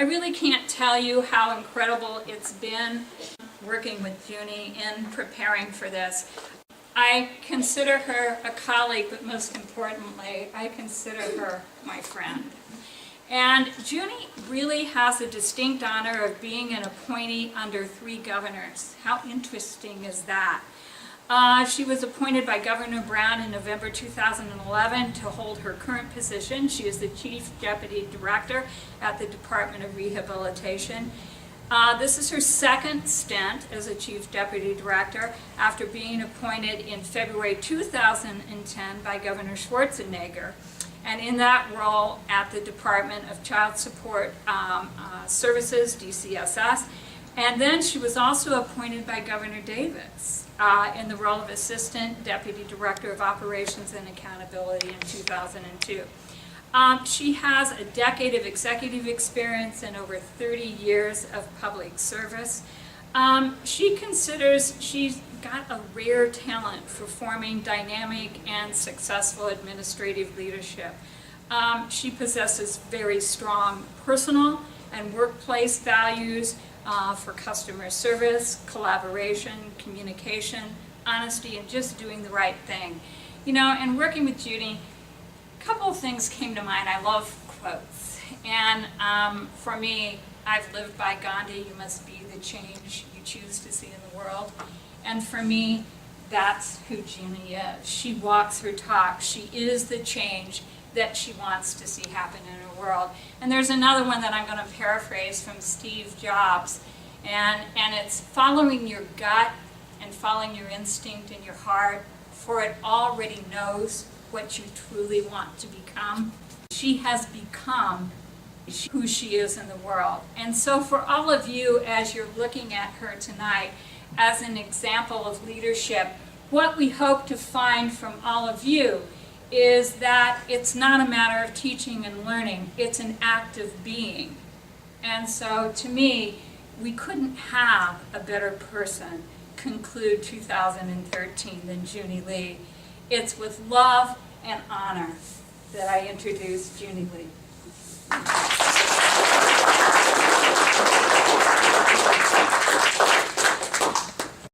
I really can't tell you how incredible it's been working with Juney in preparing for this. I consider her a colleague, but most importantly, I consider her my friend. And Juney really has the distinct honor of being an appointee under 3 governors. How interesting is that? She was appointed by Governor Brown in November 2011 to hold her current position. She is the Chief Deputy Director at the Department of Rehabilitation. This is her second stint as a Chief Deputy Director after being appointed in February 2010 by Governor Schwarzenegger. And in that role at the Department of Child Support Services, DCSS. And then she was also appointed by Governor Davis in the role of Assistant Deputy Director of Operations and Accountability in 2002. She has a decade of executive experience and over 30 years of public service. She considers she's got a rare talent for forming dynamic and successful administrative leadership. She possesses very strong personal and workplace values for customer service, collaboration, communication, honesty, and just doing the right thing. You know, and working with Juney, a couple of things came to mind. I love quotes. And for me, I've lived by Gandhi, you must be the change you choose to see in the world. And for me, that's who Juney is. She walks her talk. She is the change that she wants to see happen in her world. And there's another one that I'm going to paraphrase from Steve Jobs. And it's following your gut and following your instinct in your heart, for it already knows what you truly want to become. She has become who she is in the world. And so for all of you, as you're looking at her tonight as an example of leadership, what we hope to find from all of you is that it's not a matter of teaching and learning, it's an act of being. And so to me, we couldn't have a better person conclude 2013 than Juney Lee. It's with love and honor that I introduce Juney Lee.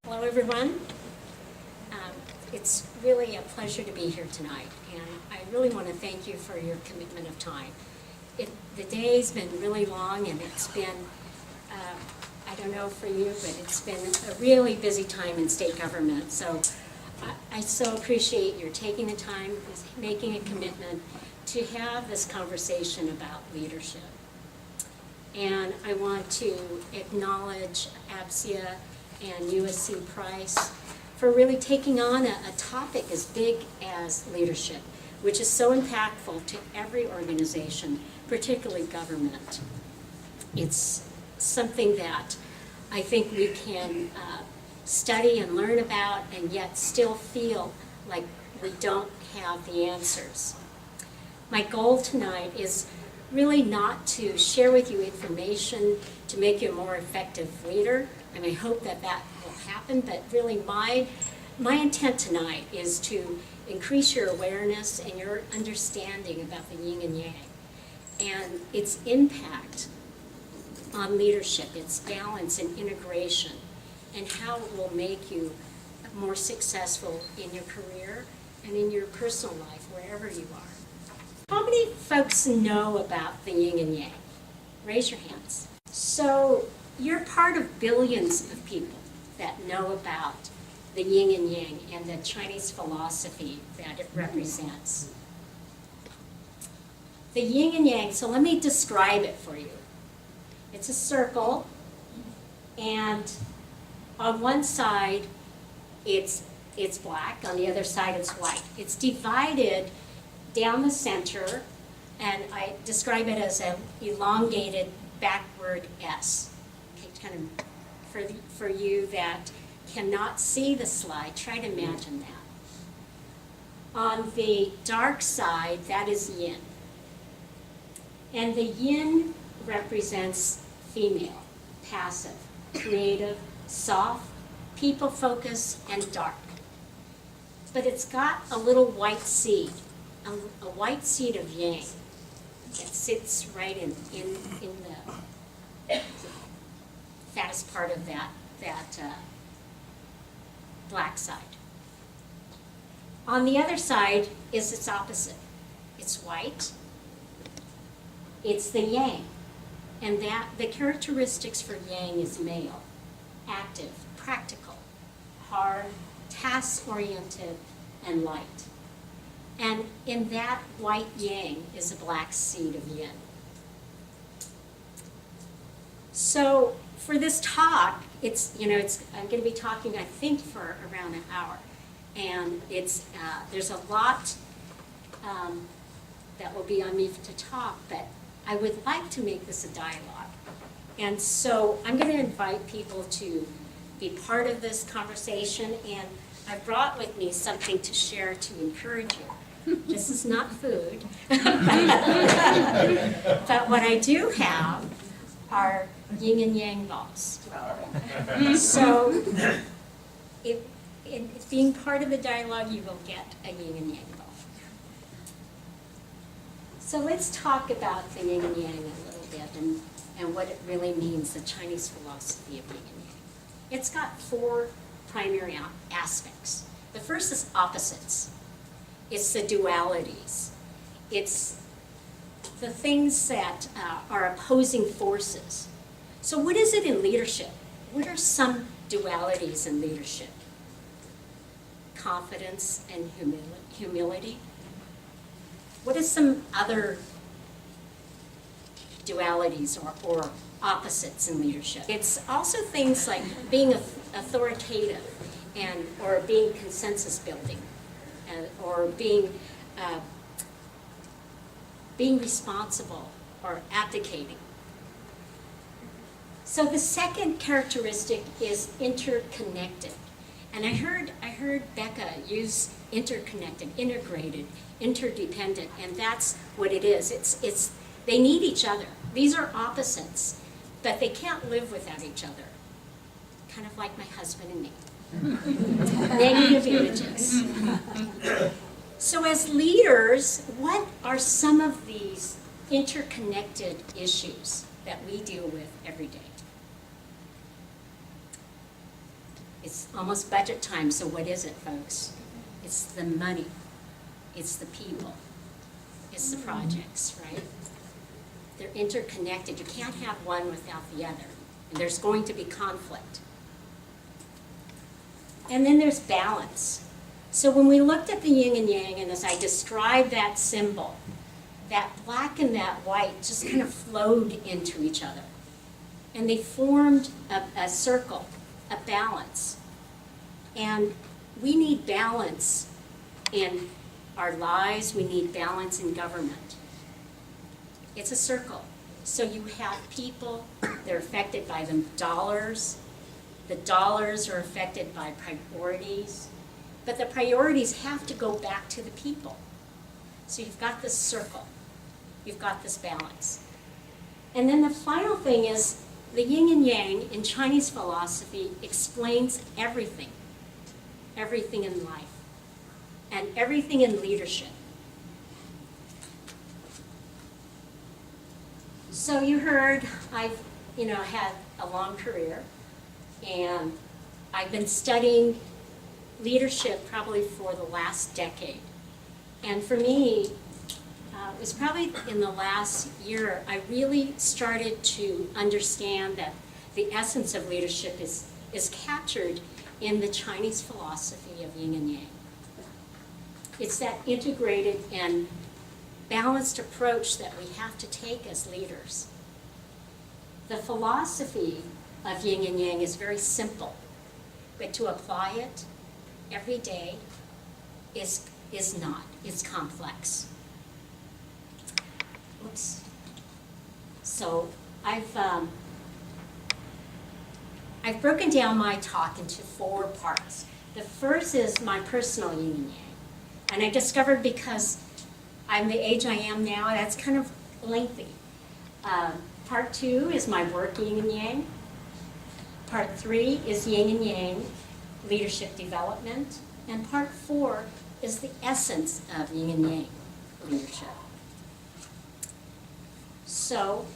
Hello everyone. It's really a pleasure to be here tonight, and I really want to thank you for your commitment of time. The day's been really long, and it's been, I don't know for you, but it's been a really busy time in state government. So I so appreciate your taking the time, making a commitment to have this conversation about leadership. And I want to acknowledge APSIA and USC Price for really taking on a topic as big as leadership, which is so impactful to every organization, particularly government. It's something that I think we can study and learn about, and yet still feel like we don't have the answers. My goal tonight is really not to share with you information to make you a more effective leader, and I hope that that will happen, but really my intent tonight is to increase your awareness and your understanding about the yin and yang and its impact on leadership, its balance and integration, and how it will make you more successful in your career and in your personal life, wherever you are. How many folks know about the yin and yang? Raise your hands. So you're part of billions of people that know about the yin and yang and the Chinese philosophy that it represents. The yin and yang, so let me describe it for you. It's a circle, and on one side it's black, on the other side it's white. It's divided down the center, and I describe it as an elongated backward S. Okay, kind of for you that cannot see the slide, try to imagine that. On the dark side, that is yin. And the yin represents female, passive, creative, soft, people-focused, and dark. But it's got a little white seed, a white seed of yang that sits right in fattest part of that black side. On the other side is its opposite. It's white. It's the yang. And that the characteristics for yang is male, active, practical, hard, task-oriented, and light. And in that white yang is a black seed of yin. So for this talk, I'm going to be talking, I think, for around an hour. And there's a lot that will be on me to talk, but I would like to make this a dialogue. And so I'm going to invite people to be part of this conversation, and I brought with me something to share to encourage you. This is not food. But what I do have are yin and yang balls. So if being part of the dialogue, you will get a yin and yang ball. So let's talk about the yin and yang a little bit and what it really means, the Chinese philosophy of yin and yang. It's got four primary aspects. The first is opposites. It's the dualities. It's the things that are opposing forces. So what is it in leadership? What are some dualities in leadership? Confidence and humility. What are some other dualities or opposites in leadership? It's also things like being authoritative or being consensus building, or being responsible or abdicating. So the second characteristic is interconnected. And I heard Becca use interconnected, integrated, interdependent, and that's what it is. It's they need each other. These are opposites, but they can't live without each other. Kind of like my husband and me. Negative images. So as leaders, what are some of these interconnected issues that we deal with every day? It's almost budget time, so what is it, folks? It's the money. It's the people. It's the projects, right? They're interconnected. You can't have one without the other. And there's going to be conflict. And then there's balance. So when we looked at the yin and yang, and as I described that symbol, that black and that white just kind of flowed into each other. And they formed a circle, a balance. And we need balance in our lives. We need balance in government. It's a circle. So you have people, they're affected by the dollars. The dollars are affected by priorities. But the priorities have to go back to the people. So you've got this circle. You've got this balance. And then the final thing is the yin and yang in Chinese philosophy explains everything. Everything in life. And everything in leadership. So you heard I've had a long career, and I've been studying leadership probably for the last decade. And for me, it was probably in the last year I really started to understand that the essence of leadership is captured in the Chinese philosophy of yin and yang. It's that integrated and balanced approach that we have to take as leaders. The philosophy of yin and yang is very simple, but to apply it every day is not. It's complex. Oops. So I've broken down my talk into 4 parts. The first is my personal yin and yang. And I discovered because I'm the age I am now, that's kind of lengthy. Part 2 is my work yin and yang. Part 3 is yin and yang, leadership development. And part 4 is the essence of yin and yang, leadership. So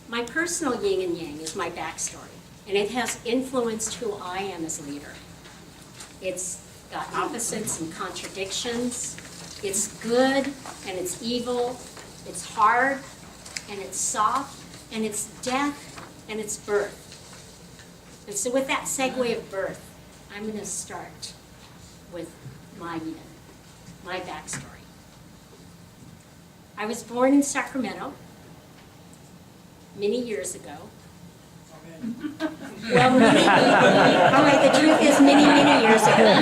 My personal yin and yang is my backstory, and it has influenced who I am as a leader. It's got opposites and contradictions. It's good and it's evil. It's hard and it's soft, and it's death and it's birth. And so with that segue of birth, I'm going to start with my yin, my backstory. I was born in Sacramento many years ago. Well, all right, the truth is many years ago.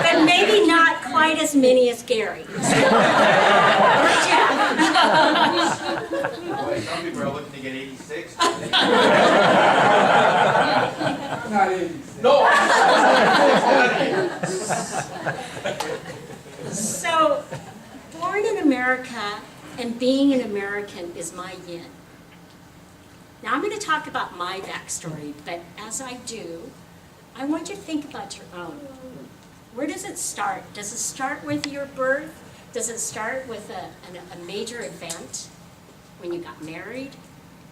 But maybe not quite as many as Gary. Or Jeff. Boy, some people are looking to get 86. Not 86. No! So, born in America and being an American is my yin. Now, I'm going to talk about my backstory, but as I do, I want you to think about your own. Where does it start? Does it start with your birth? Does it start with a major event? When you got married?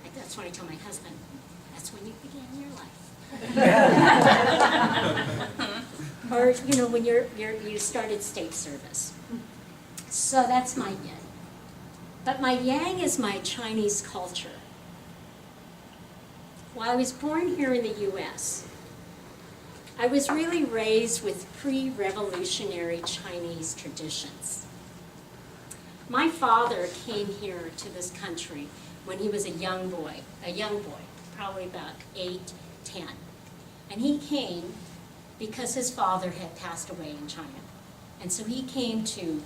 Like that's what I tell my husband. That's when you began your life. Or, you know, when you started state service. So that's my yin. But my yang is my Chinese culture. While I was born here in the U.S., I was really raised with pre-revolutionary Chinese traditions. My father came here to this country when he was a young boy, probably about 8, 10. And he came because his father had passed away in China. And so he came to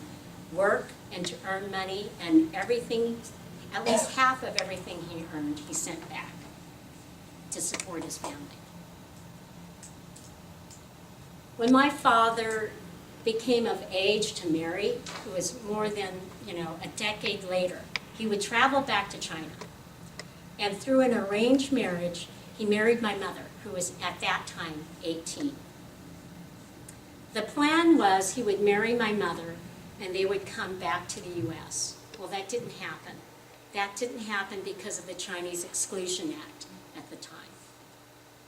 work and to earn money, and everything, at least half of everything he earned, he sent back to support his family. When my father became of age to marry, it was more than, a decade later, he would travel back to China. And through an arranged marriage, he married my mother, who was at that time 18. The plan was he would marry my mother and they would come back to the U.S. Well, that didn't happen. That didn't happen because of the Chinese Exclusion Act at the time.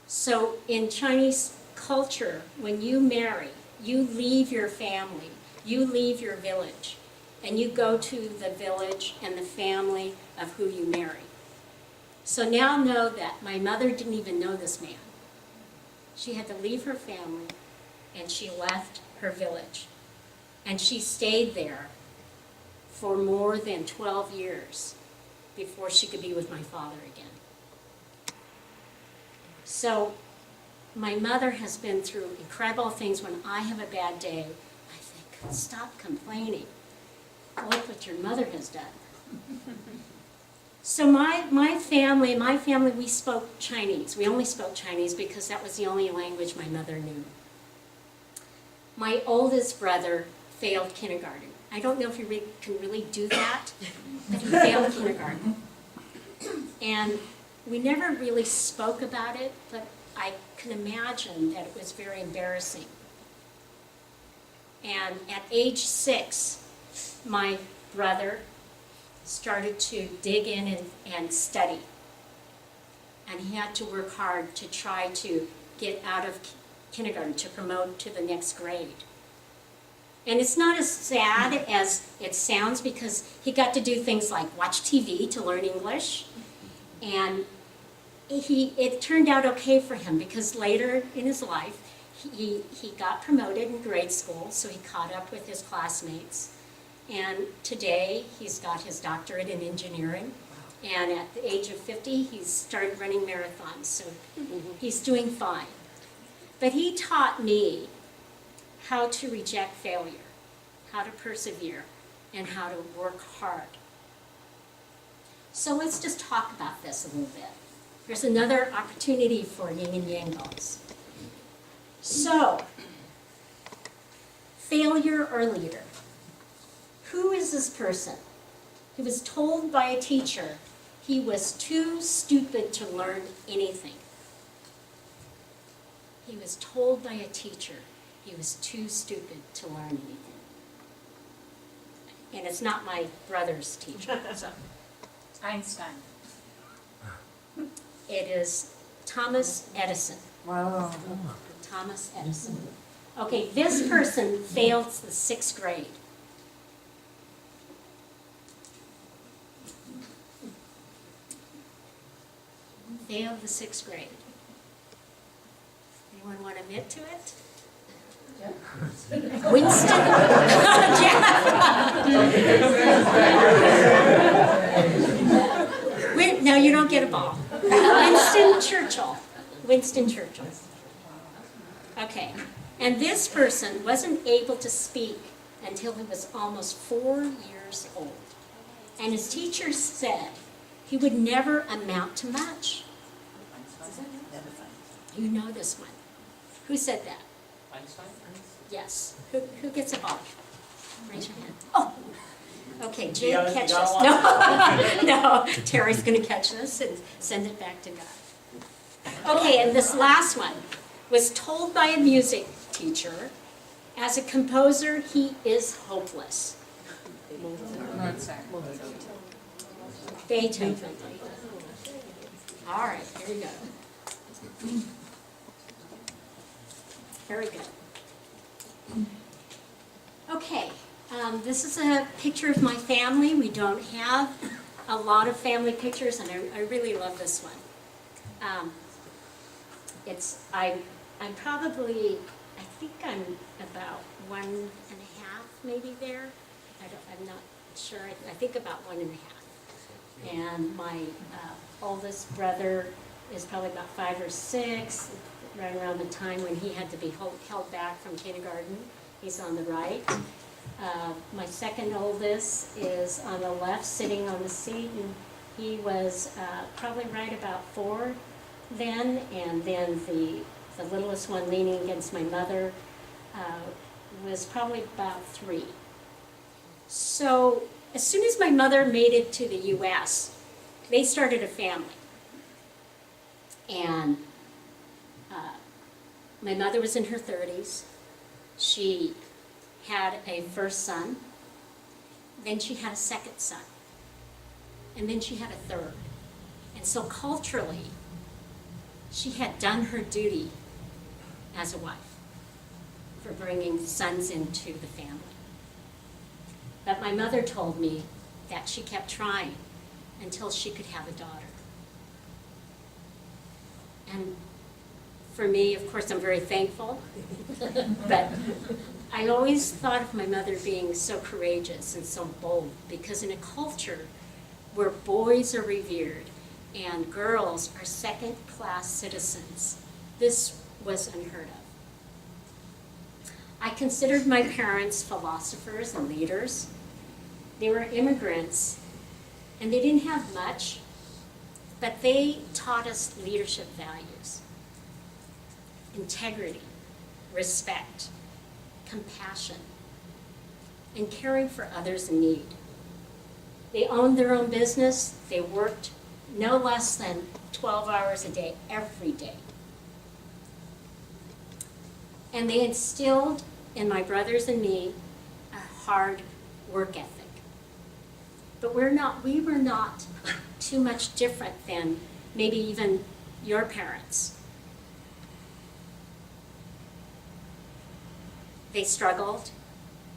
So in Chinese culture, when you marry, you leave your family, you leave your village, and you go to the village and the family of who you marry. So now know that my mother didn't even know this man. She had to leave her family, and she left her village. And she stayed there for more than 12 years before she could be with my father again. So my mother has been through incredible things. When I have a bad day, I think, stop complaining. Look what your mother has done. So my family, we spoke Chinese. We only spoke Chinese because that was the only language my mother knew. My oldest brother failed kindergarten. I don't know if you can really do that, but he failed kindergarten. And we never really spoke about it, but I can imagine that it was very embarrassing. And at age 6, my brother started to dig in and study. And he had to work hard to try to get out of kindergarten, to promote to the next grade. And it's not as sad as it sounds, because he got to do things like watch TV to learn English. And it turned out okay for him, because later in his life, he got promoted in grade school, so he caught up with his classmates. And today, he's got his doctorate in engineering. And at the age of 50, he's started running marathons, so he's doing fine. But he taught me how to reject failure, how to persevere, and how to work hard. So let's just talk about this a little bit. There's another opportunity for yin and yang goals. So, failure or leader? Who is this person? He was told by a teacher he was too stupid to learn anything. He was told by a teacher he was too stupid to learn anything. And it's not my brother's teacher. So. Einstein. It is Thomas Edison. Wow. Thomas Edison. Okay, this person failed the 6th grade. Failed the 6th grade. Anyone want to admit to it? Winston. No, you don't get a ball. Winston Churchill. Winston Churchill. Okay, and this person wasn't able to speak until he was almost 4 years old. And his teacher said he would never amount to much. You know this one. Who said that? Einstein? Yes. Who gets a ball? Raise your hand. Oh, okay, Jake, gotta- catch you us. gotta No, no, Terry's gonna catch this and send it back to God. Okay, and this last one was told by a music teacher, as a composer, he is hopeless. Beethoven. All right, here we go. Very good. Okay, this is a picture of my family. We don't have a lot of family pictures, and I really love this one. I'm probably, I think I'm about 1.5 maybe there. I'm not sure. I think about 1.5. And my oldest brother is probably about 5 or 6, right around the time when he had to be held back from kindergarten. He's on the right. My second oldest is on the left, sitting on the seat, and he was probably right about 4 then, and then the littlest one leaning against my mother was probably about 3. So as soon as my mother made it to the U.S., they started a family. And my mother was in her 30s. She had a first son, then she had a second son, and then she had a third. And so culturally, she had done her duty as a wife for bringing sons into the family. But my mother told me that she kept trying until she could have a daughter. And for me, of course, I'm very thankful, but I always thought of my mother being so courageous and so bold, because in a culture where boys are revered and girls are second-class citizens, this was unheard of. I considered my parents philosophers and leaders. They were immigrants, and they didn't have much, but they taught us leadership values: integrity, respect, compassion, and caring for others in need. They owned their own business. They worked no less than 12 hours a day, every day. And they instilled in my brothers and me a hard work ethic. But we were not too much different than maybe even your parents. They struggled,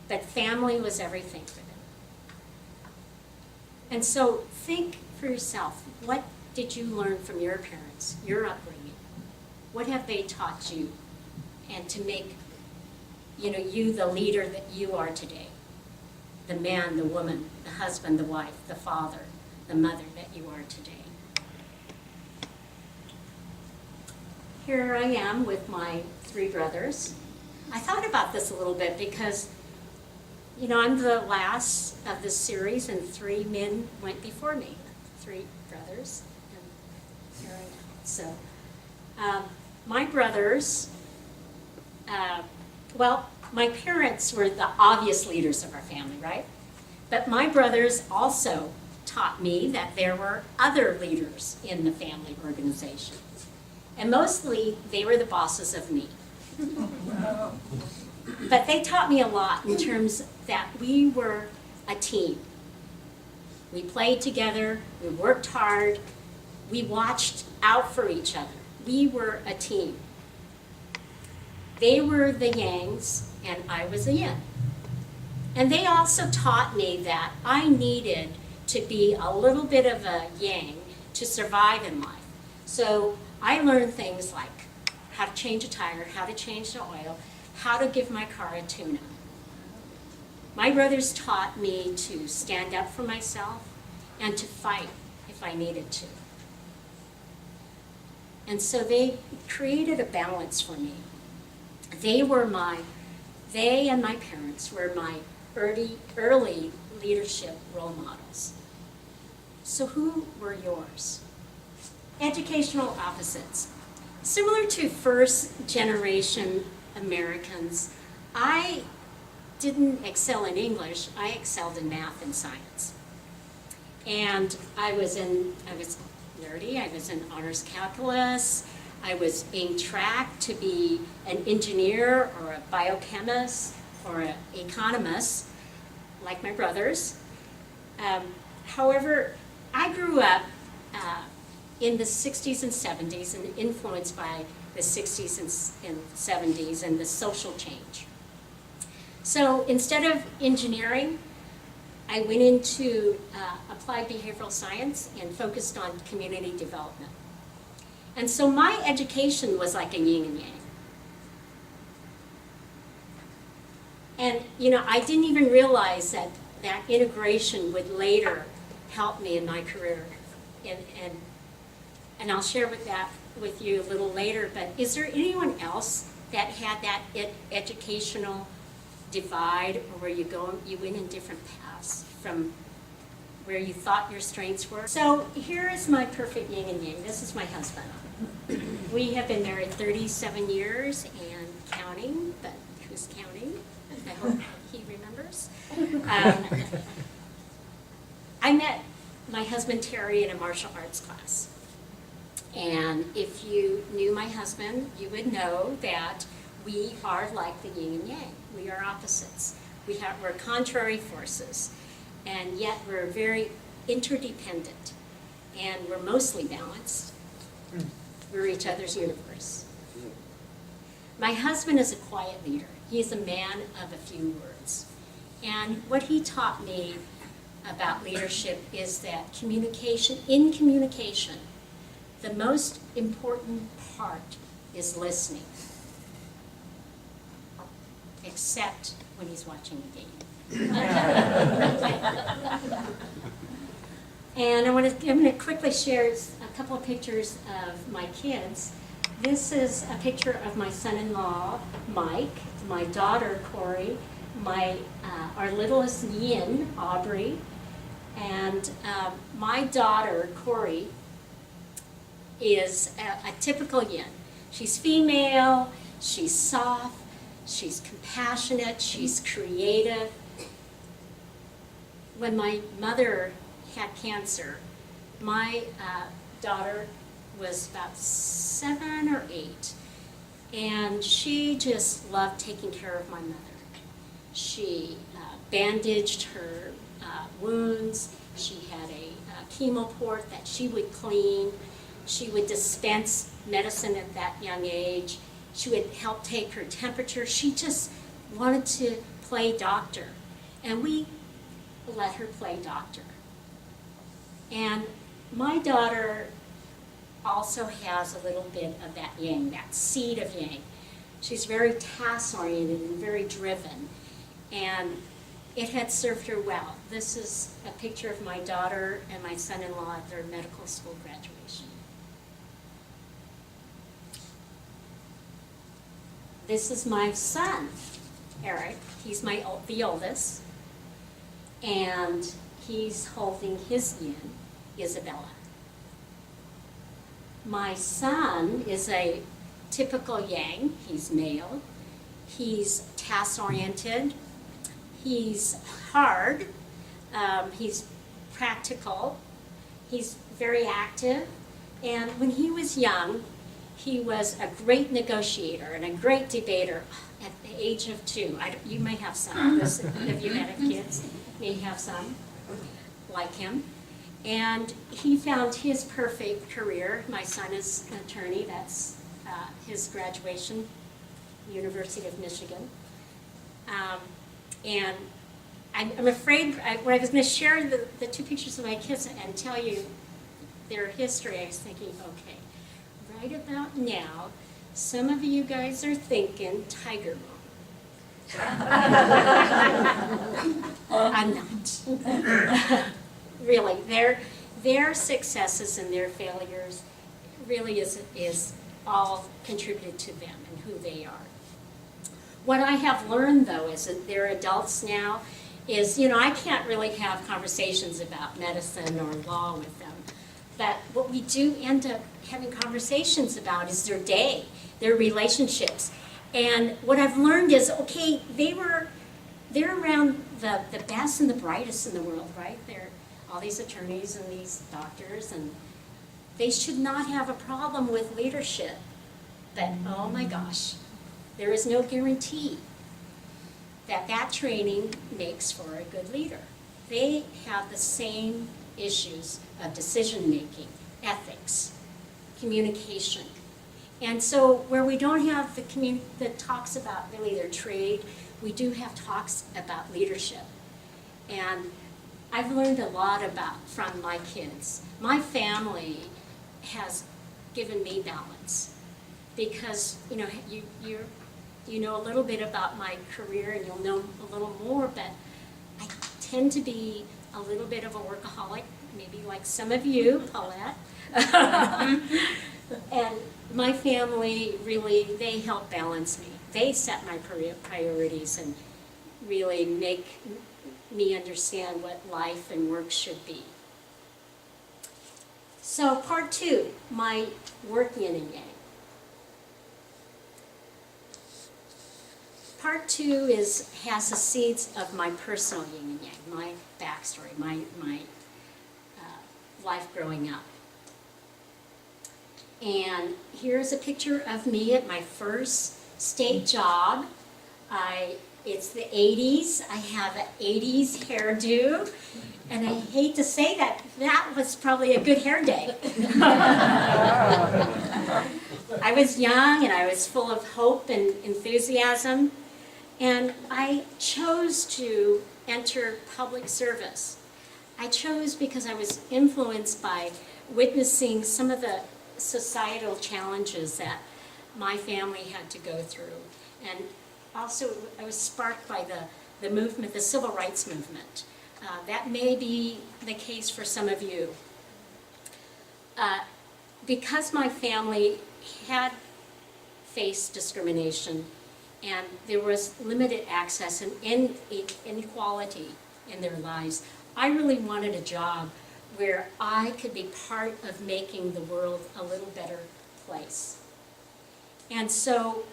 but family was everything for them. And so think for yourself, what did you learn from your parents, your upbringing? What have they taught you? And to make, you the leader that you are today. The man, the woman, the husband, the wife, the father, the mother that you are today. Here I am with my 3 brothers. I thought about this a little bit because, I'm the last of this series, and 3 men went before me, 3 brothers, and here I am. So, my brothers, my parents were the obvious leaders of our family, right? But my brothers also taught me that there were other leaders in the family organization. And mostly, they were the bosses of me. But they taught me a lot in terms that we were a team. We played together, we worked hard, We watched out for each other. We were a team. They were the Yangs, and I was a Yin. And they also taught me that I needed to be a little bit of a Yang to survive in life. So I learned things like how to change a tire, how to change the oil, how to give my car a tune-up. My brothers taught me to stand up for myself and to fight if I needed to. And so they created a balance for me. They and my parents were my early leadership role models. So who were yours? Educational opposites. Similar to first generation Americans, I didn't excel in English, I excelled in math and science. And I was nerdy, I was in honors calculus, I was being tracked to be an engineer or a biochemist or an economist, like my brothers. However, I grew up in the 60s and 70s and influenced by the 60s and 70s and the social change. So instead of engineering, I went into applied behavioral science and focused on community development. And so my education was like a yin and yang. And I didn't even realize that integration would later help me in my career. And I'll share with you a little later, but is there anyone else that had that educational divide, or where you went in different paths from where you thought your strengths were? So here is my perfect yin and yang. This is my husband. We have been married 37 years and counting, but who's counting? I hope he remembers. I met my husband Terry in a martial arts class. And if you knew my husband, you would know that we are like the yin and yang. We are opposites. We're contrary forces, and yet we're very interdependent, and we're mostly balanced. We're each other's universe. My husband is a quiet leader. He is a man of a few words. And what he taught me about leadership is that in communication, the most important part is listening, except when he's watching the game. And I'm going to quickly share a couple of pictures of my kids. This is a picture of my son-in-law, Mike, my daughter, Corey, our littlest Yin, Aubrey, and my daughter, Corey, is a typical Yin. She's female, she's soft, she's compassionate, she's creative. When my mother had cancer, my daughter was about 7 or 8, and she just loved taking care of my mother. She bandaged her wounds. She had a chemo port that she would clean. She would dispense medicine at that young age. She would help take her temperature. She just wanted to play doctor, and we let her play doctor. And my daughter also has a little bit of that yang, that seed of yang. She's very task-oriented and very driven, and it had served her well. This is a picture of my daughter and my son-in-law at their medical school graduation. This is my son, Eric. He's the oldest, and he's holding his yin, Isabella. My son is a typical yang. He's male. He's task-oriented. He's hard. He's practical. He's very active. And when he was young, he was a great negotiator and a great debater at the age of 2. You may have some. If you have kids, may have some like him. And he found his perfect career. My son is an attorney. That's his graduation, University of Michigan. And I'm afraid, when I was going to share the two pictures of my kids and tell you their history, I was thinking, okay, right about now, some of you guys are thinking Tiger Mom. I'm not. Really, their successes and their failures really is all contributed to them and who they are. What I have learned, though, is that they're adults now, is, I can't really have conversations about medicine or law with them. But what we do end up having conversations about is their day, their relationships. And what I've learned is, okay, they're around the best and the brightest in the world, right? They're all these attorneys and these doctors, and they should not have a problem with leadership. But, oh my gosh, there is no guarantee that training makes for a good leader. They have the same issues of decision-making, ethics, communication. And so where we don't have the talks about really their trade, we do have talks about leadership. And I've learned a lot from my kids. My family has given me balance because, you know a little bit about my career and you'll know a little more, but I tend to be a little bit of a workaholic, maybe like some of you, Paulette. And my family really, they help balance me. They set my priorities and really make me understand what life and work should be. So part 2, my work yin and yang. Part 2 has the seeds of my personal yin and yang, my backstory, my life growing up. And here's a picture of me at my first state job. It's the 80s. I have an 80s hairdo. And I hate to say that was probably a good hair day. I was young and I was full of hope and enthusiasm. And I chose to enter public service. I chose because I was influenced by witnessing some of the societal challenges that my family had to go through. And also I was sparked by the movement, the civil rights movement. That may be the case for some of you. Because my family had faced discrimination and there was limited access and inequality in their lives, I really wanted a job where I could be part of making the world a little better place. And so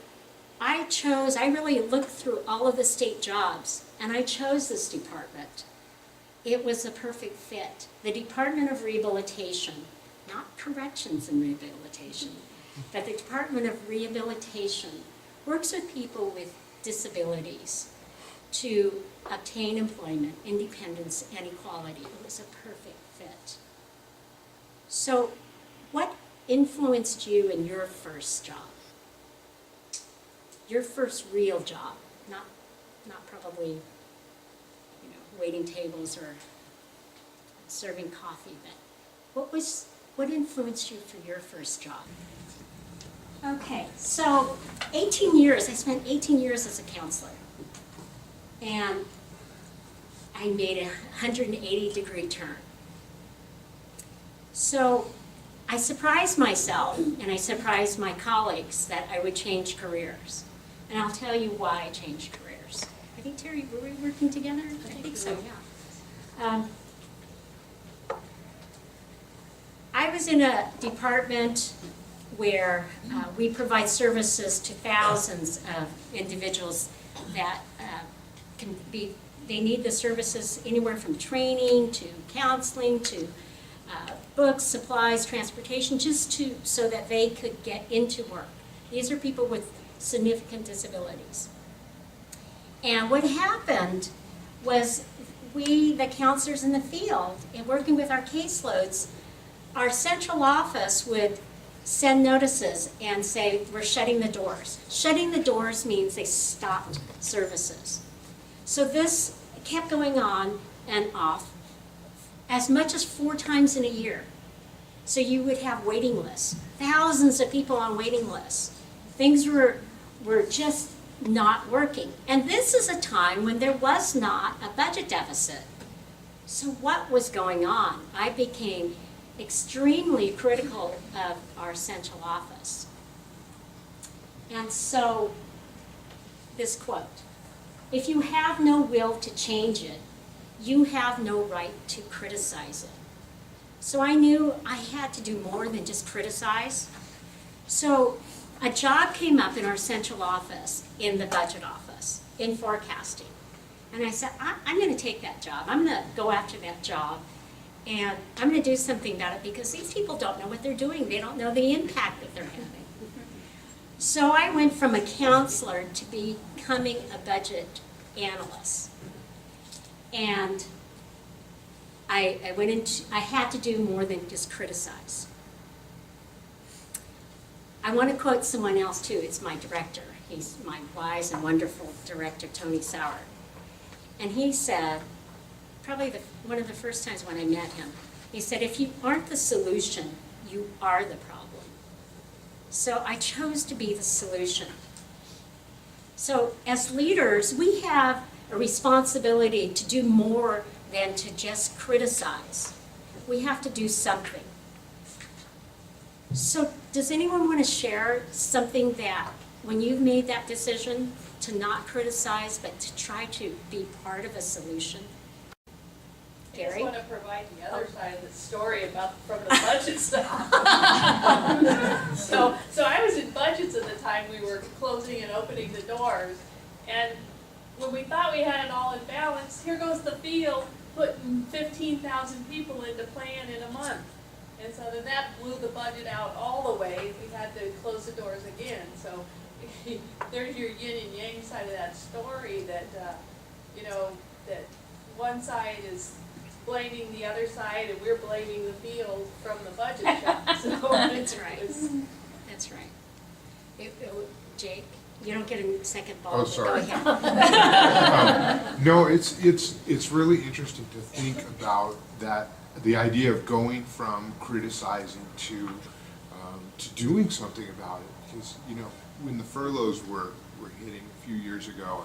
I really looked through all of the state jobs, and I chose this department. It was a perfect fit. The Department of Rehabilitation, not corrections and rehabilitation, but the Department of Rehabilitation works with people with disabilities to obtain employment, independence, and equality. It was a perfect fit. So, what influenced you in your first job? Your first real job, not probably, waiting tables or serving coffee, but what influenced you for your first job? Okay, so 18 years, I spent 18 years as a counselor. And I made a 180-degree turn. So I surprised myself and I surprised my colleagues that I would change careers. And I'll tell you why I changed careers. I think, Terry, were we working together? I think so, yeah. I was in a department where we provide services to thousands of individuals that they need the services anywhere from training to counseling to books, supplies, transportation, so that they could get into work. These are people with significant disabilities. And what happened was we, the counselors in the field, and working with our caseloads, our central office would send notices and say, we're shutting the doors. Shutting the doors means they stopped services. So this kept going on and off as much as 4 times in a year. So you would have waiting lists, thousands of people on waiting lists. Things were just not working. And this is a time when there was not a budget deficit. So what was going on? I became extremely critical of our central office. And so, this quote, if you have no will to change it, you have no right to criticize it. So I knew I had to do more than just criticize. So a job came up in our central office, in the budget office, in forecasting. And I said, I'm going to take that job. I'm going to go after that job. And I'm going to do something about it because these people don't know what they're doing. They don't know the impact that they're having. So I went from a counselor to becoming a budget analyst. And I had to do more than just criticize. I want to quote someone else too. It's my director. He's my wise and wonderful director, Tony Sauer. And he said, probably one of the first times when I met him, he said, if you aren't the solution, you are the problem. So I chose to be the solution. So as leaders, we have a responsibility to do more than to just criticize. We have to do something. So does anyone want to share something that, when you've made that decision to not criticize, but to try to be part of a solution? I just Gary? want to provide the other side of the story about from the budget stuff. So I was in budgets at the time we were closing and opening the doors, and when we thought we had it all in balance, here goes the field putting 15,000 people into plan in a month. And so then that blew the budget out all the way. We had to close the doors again. So there's your yin and yang side of that story that, that one side is blaming the other side and we're blaming the field from the budget shop. So That's right. That's right. Jake, you don't get a second ball. Oh, but sorry. Go ahead. No, it's really interesting to think about that, the idea of going from criticizing to doing something about it. Because, when the furloughs were hitting a few years ago,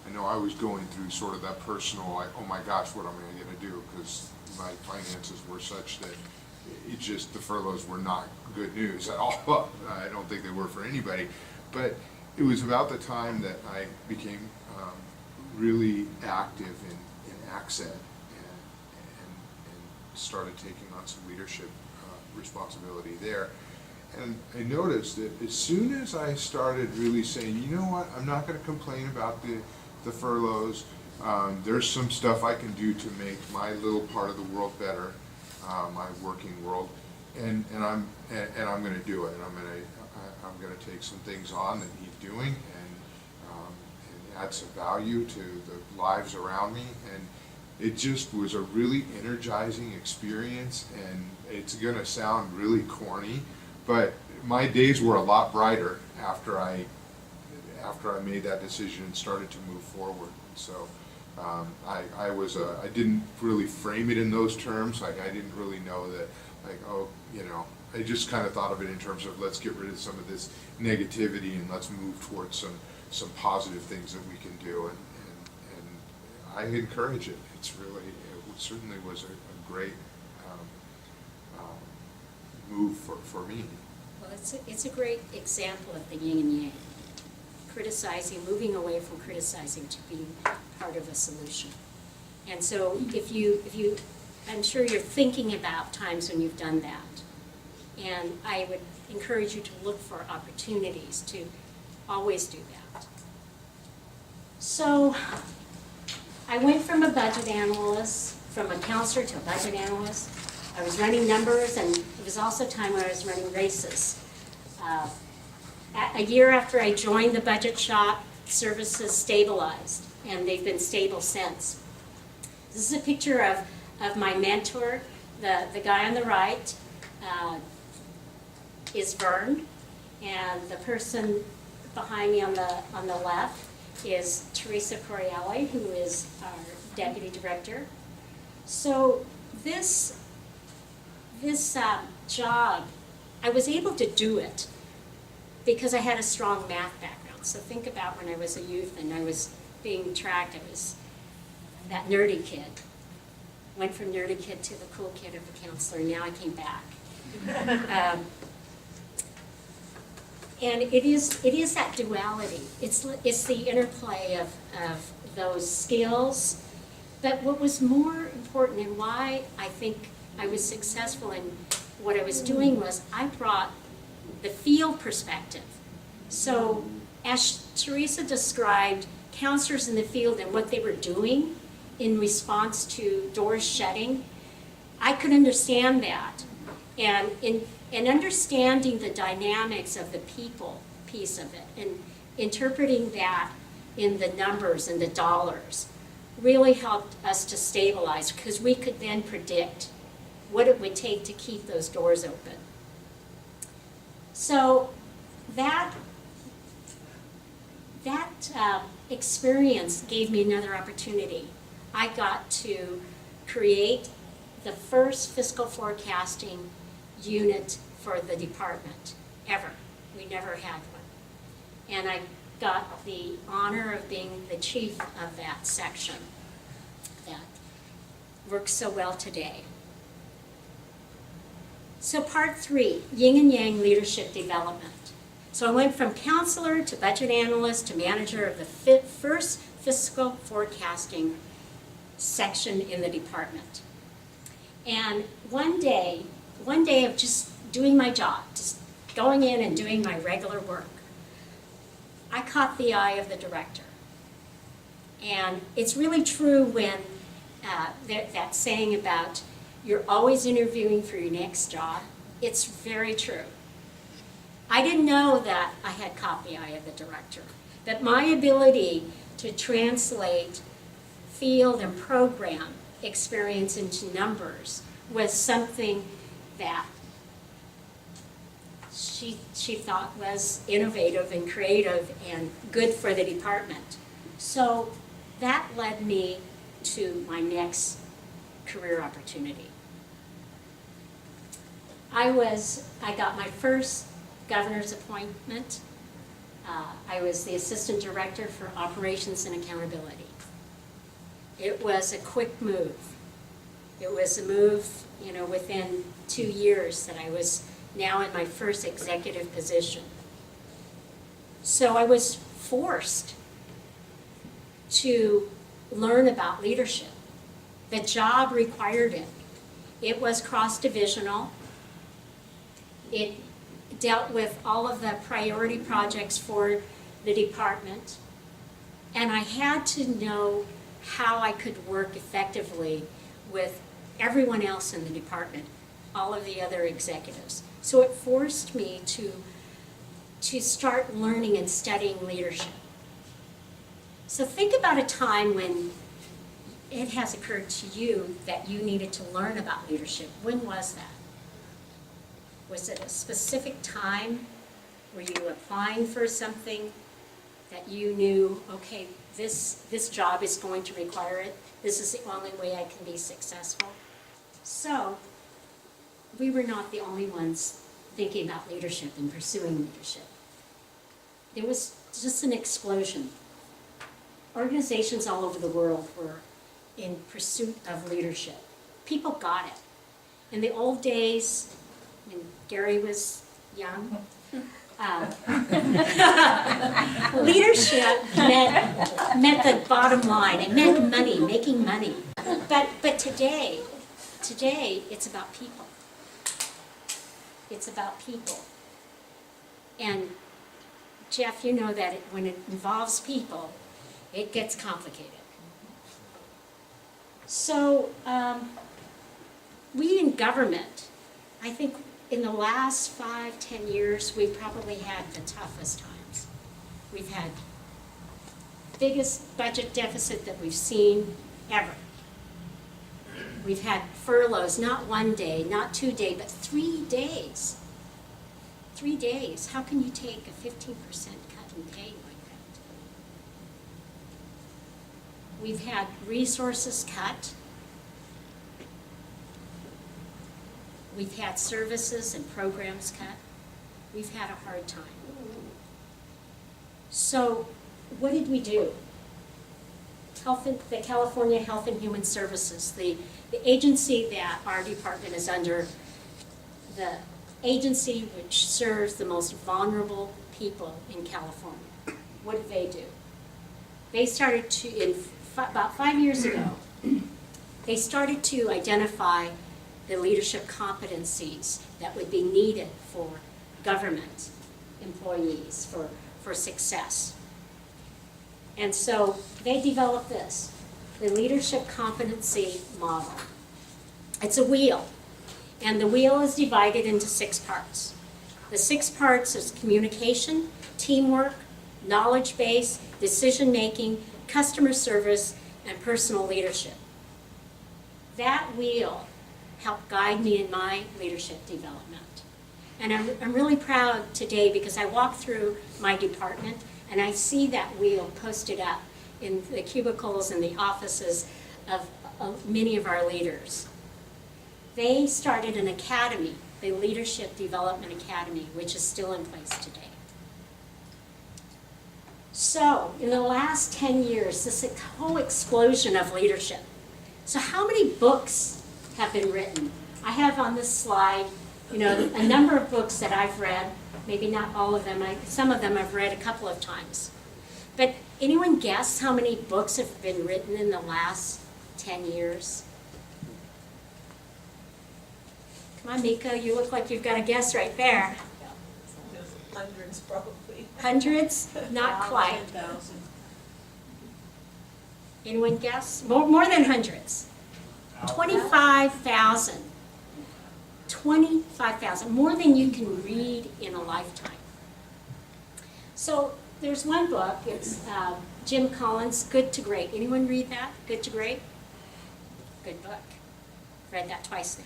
I know I was going through sort of that personal, like, oh my gosh, what am I going to do? Because my finances were such that the furloughs were not good news at all. I don't think they were for anybody. But it was about the time that I became really active in ACSED and started taking on some leadership responsibility there. And I noticed that as soon as I started really saying, you know what, I'm not going to complain about the furloughs. There's some stuff I can do to make my little part of the world better, my working world, and I'm going to do it. And I'm going to take some things on that he's doing and add some value to the lives around me. And it just was a really energizing experience. And it's going to sound really corny, but my days were a lot brighter after I made that decision and started to move forward. So I didn't really frame it in those terms. Like, I didn't really know that, like, I just kind of thought of it in terms of, let's get rid of some of this negativity and let's move towards some positive things that we can do. And I encourage it. It certainly was a great move for me. Well, it's a great example of the yin and yang. Criticizing, moving away from criticizing to being part of a solution. And so if you, I'm sure you're thinking about times when you've done that. And I would encourage you to look for opportunities to always do that. So I went from a budget analyst, from a counselor to a budget analyst. I was running numbers, and it was also a time when I was running races. A year after I joined the budget shop, services stabilized, and they've been stable since. This is a picture of my mentor. The guy on the right is Vern, and the person behind me on the left is Teresa Corielli, who is our deputy director. So this job, I was able to do it because I had a strong math background. So think about when I was a youth and I was being tracked, I was that nerdy kid. Went from nerdy kid to the cool kid of the counselor, and now I came back. And it is that duality. It's the interplay of those skills. But what was more important and why I think I was successful in what I was doing was I brought the field perspective. So as Teresa described, counselors in the field and what they were doing in response to doors shutting, I could understand that. And in understanding the dynamics of the people piece of it and interpreting that in the numbers and the dollars really helped us to stabilize, because we could then predict what it would take to keep those doors open. So that experience gave me another opportunity. I got to create the first fiscal forecasting unit for the department ever. We never had one. And I got the honor of being the chief of that section that works so well today. So part 3, Yin and Yang Leadership Development. So I went from counselor to budget analyst to manager of the first fiscal forecasting section in the department. And one day of just doing my job, just going in and doing my regular work, I caught the eye of the director. And it's really true when that saying about you're always interviewing for your next job, it's very true. I didn't know that I had caught the eye of the director, that my ability to translate field and program experience into numbers was something that she thought was innovative and creative and good for the department. So that led me to my next career opportunity. I got my first governor's appointment. I was the assistant director for operations and accountability. It was a quick move. It was a move, within 2 years that I was now in my first executive position. So I was forced to learn about leadership. The job required it. It was cross-divisional. It dealt with all of the priority projects for the department. And I had to know how I could work effectively with everyone else in the department, all of the other executives. So it forced me to start learning and studying leadership. So think about a time when it has occurred to you that you needed to learn about leadership. When was that? Was it a specific time? Were you applying for something that you knew, okay, this job is going to require it. This is the only way I can be successful. So we were not the only ones thinking about leadership and pursuing leadership. There was just an explosion. Organizations all over the world were in pursuit of leadership. People got it. In the old days, when Gary was young, leadership meant the bottom line. It meant money, making money. But today it's about people. It's about people. And Jeff, you know that when it involves people, it gets complicated. So we in government, I think in the last 5-10 years, we've probably had the toughest times. We've had biggest budget deficit that we've seen ever. We've had furloughs, not 1 day, not 2 days, but 3 days. 3 days. How can you take a 15% cut in pay like that? We've had resources cut. We've had services and programs cut. We've had a hard time. So what did we do? The California Health and Human Services, the agency that our department is under, the agency which serves the most vulnerable people in California. What did they do? They started to, about 5 years ago, they started to identify the leadership competencies that would be needed for government employees for success. And so they developed this, the leadership competency model. It's a wheel, and the wheel is divided into 6 parts. The 6 parts is communication, teamwork, knowledge base, decision-making, customer service, and personal leadership. That wheel helped guide me in my leadership development. And I'm really proud today because I walk through my department and I see that wheel posted up in the cubicles and the offices of many of our leaders. They started an academy, the Leadership Development Academy, which is still in place today. So, in the last 10 years, this whole explosion of leadership. So how many books have been written? I have on this slide, a number of books that I've read, maybe not all of them, some of them I've read a couple of times. But anyone guess how many books have been written in the last 10 years? Come on, Mika, you look like you've got a guess right there. Hundreds probably. Hundreds? Not quite. Anyone guess? More than hundreds. 25,000. 25,000, more than you can read in a lifetime. So there's one book, it's Jim Collins, Good to Great. Anyone read that? Good to Great? Good book. Read that twice now.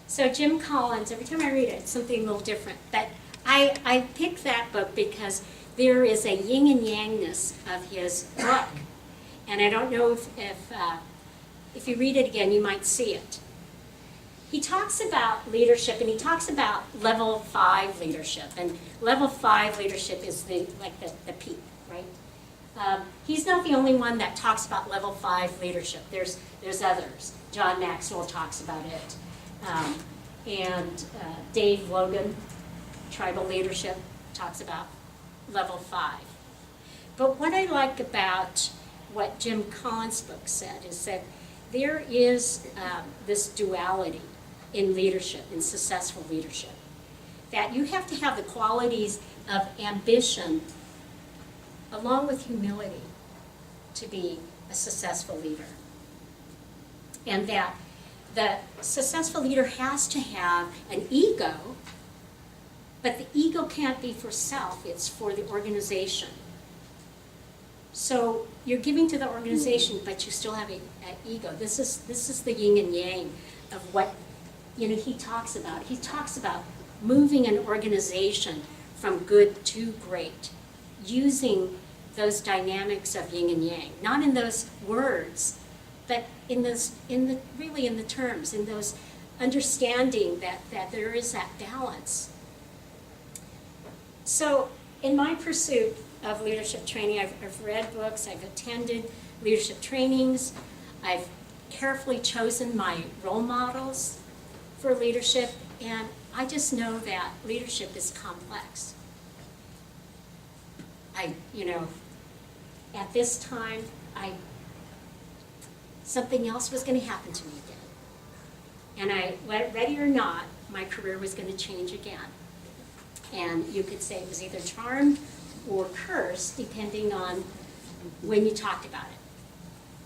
So Jim Collins, every time I read it, it's something a little different. But I picked that book because there is a yin and yangness of his book. And I don't know if you read it again, you might see it. He talks about leadership, and he talks about level 5 leadership. And level 5 leadership is the peak, right? He's not the only one that talks about level 5 leadership. There's others. John Maxwell talks about it. And Dave Logan, Tribal Leadership, talks about level 5. But what I like about what Jim Collins' book said is that there is this duality in leadership, in successful leadership, that you have to have the qualities of ambition along with humility to be a successful leader. And that the successful leader has to have an ego, but the ego can't be for self, it's for the organization. So you're giving to the organization, but you still have an ego. This is the yin and yang of what he talks about. He talks about moving an organization from good to great, using those dynamics of yin and yang, not in those words, but in the terms, in those understanding that there is that balance. So in my pursuit of leadership training, I've read books, I've attended leadership trainings, I've carefully chosen my role models for leadership, and I just know that leadership is complex. At this time, something else was going to happen to me again. And ready or not, my career was going to change again. And you could say it was either charmed or cursed, depending on when you talked about it.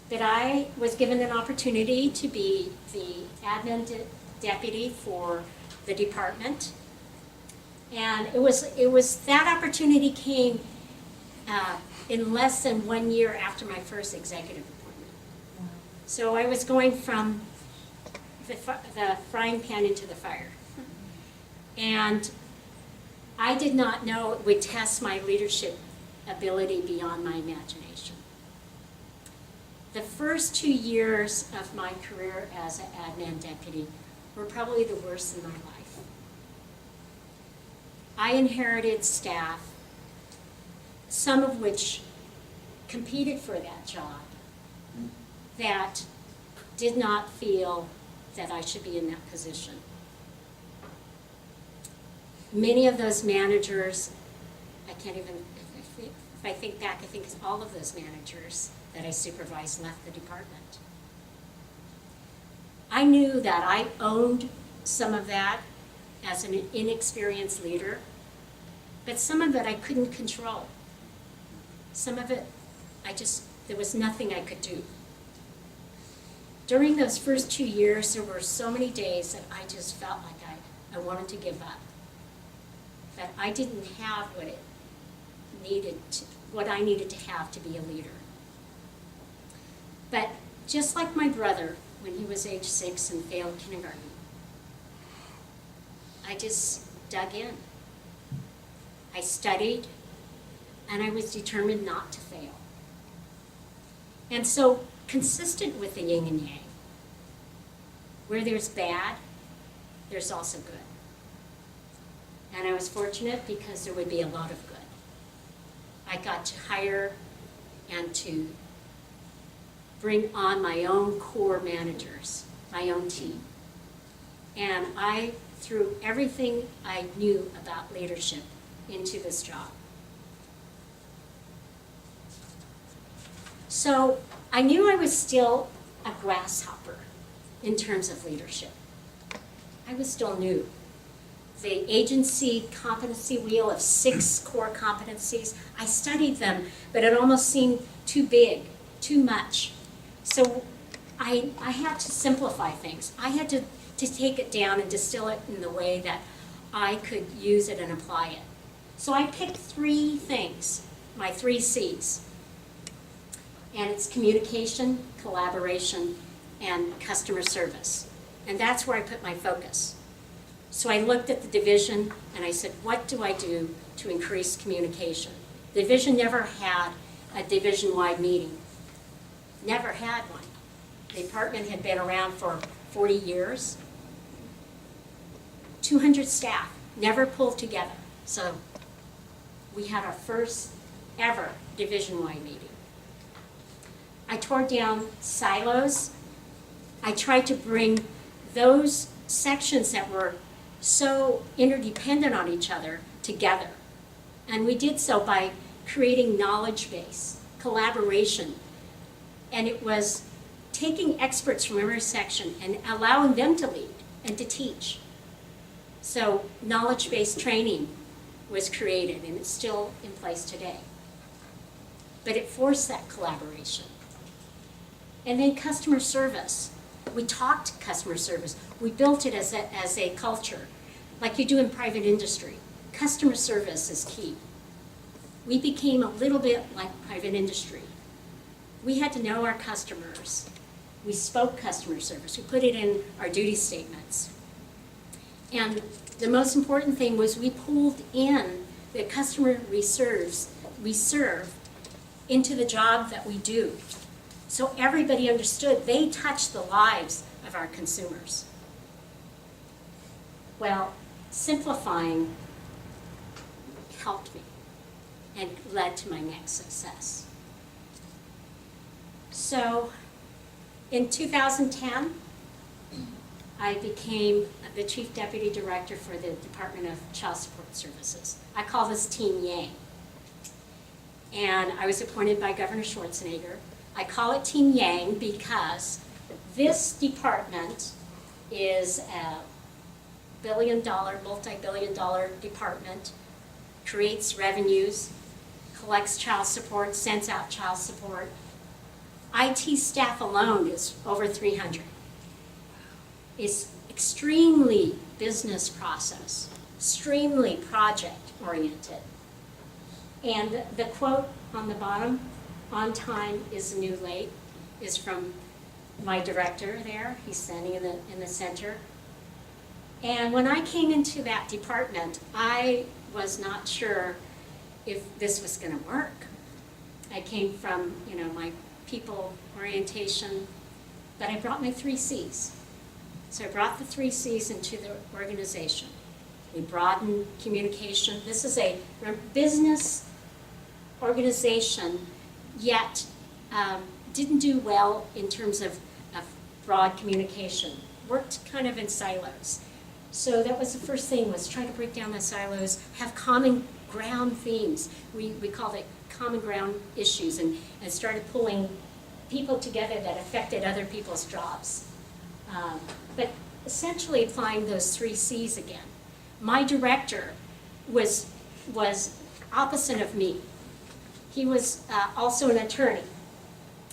But I was given an opportunity to be the admin deputy for the department. And it was that opportunity came in less than 1 year after my first executive appointment. So I was going from the frying pan into the fire. And I did not know it would test my leadership ability beyond my imagination. The first 2 years of my career as an admin deputy were probably the worst in my life. I inherited staff, some of which competed for that job, that did not feel that I should be in that position. Many of those managers, if I think back, I think all of those managers that I supervised left the department. I knew that I owned some of that as an inexperienced leader, but some of it I couldn't control. Some of it, there was nothing I could do. During those first 2 years, there were so many days that I just felt like I wanted to give up. That I didn't have what I needed to have to be a leader. But just like my brother, when he was age 6 and failed kindergarten, I just dug in. I studied, and I was determined not to fail. And so, consistent with the yin and yang, where there's bad, there's also good. And I was fortunate because there would be a lot of good. I got to hire and to bring on my own core managers, my own team. And I threw everything I knew about leadership into this job. So I knew I was still a grasshopper in terms of leadership. I was still new. The agency competency wheel of 6 core competencies, I studied them, but it almost seemed too big, too much. So I had to simplify things. I had to take it down and distill it in the way that I could use it and apply it. So I picked 3 things, my 3 C's. And it's communication, collaboration, and customer service. And that's where I put my focus. So I looked at the division and I said, what do I do to increase communication? The division never had a division-wide meeting. Never had one. The department had been around for 40 years. 200 staff, never pulled together. So we had our first ever division-wide meeting. I tore down silos. I tried to bring those sections that were so interdependent on each other together. And we did so by creating knowledge base, collaboration. And it was taking experts from every section and allowing them to lead and to teach. So knowledge-based training was created, and it's still in place today. But it forced that collaboration. And then customer service. We talked customer service. We built it as a culture, like you do in private industry. Customer service is key. We became a little bit like private industry. We had to know our customers. We spoke customer service. We put it in our duty statements. And the most important thing was we pulled in the customer we serve into the job that we do. So everybody understood they touch the lives of our consumers. Well, simplifying helped me and led to my next success. So in 2010, I became the Chief Deputy Director for the Department of Child Support Services. I call this Team Yang. And I was appointed by Governor Schwarzenegger. I call it Team Yang because this department is a multi-billion-dollar department, creates revenues, collects child support, sends out child support. IT staff alone is over 300. It's extremely business process, extremely project-oriented. And the quote on the bottom, "On time is the new late," is from my director there, he's standing in the center. And when I came into that department, I was not sure if this was going to work. I came from, my people orientation, but I brought my 3 C's. So I brought the 3 C's into the organization. We broadened communication. This is a business organization, yet didn't do well in terms of broad communication. Worked kind of in silos. So that was the first thing, was try to break down the silos, have common ground themes. We called it common ground issues, and started pulling people together that affected other people's jobs. But essentially applying those 3 C's again. My director was opposite of me. He was also an attorney,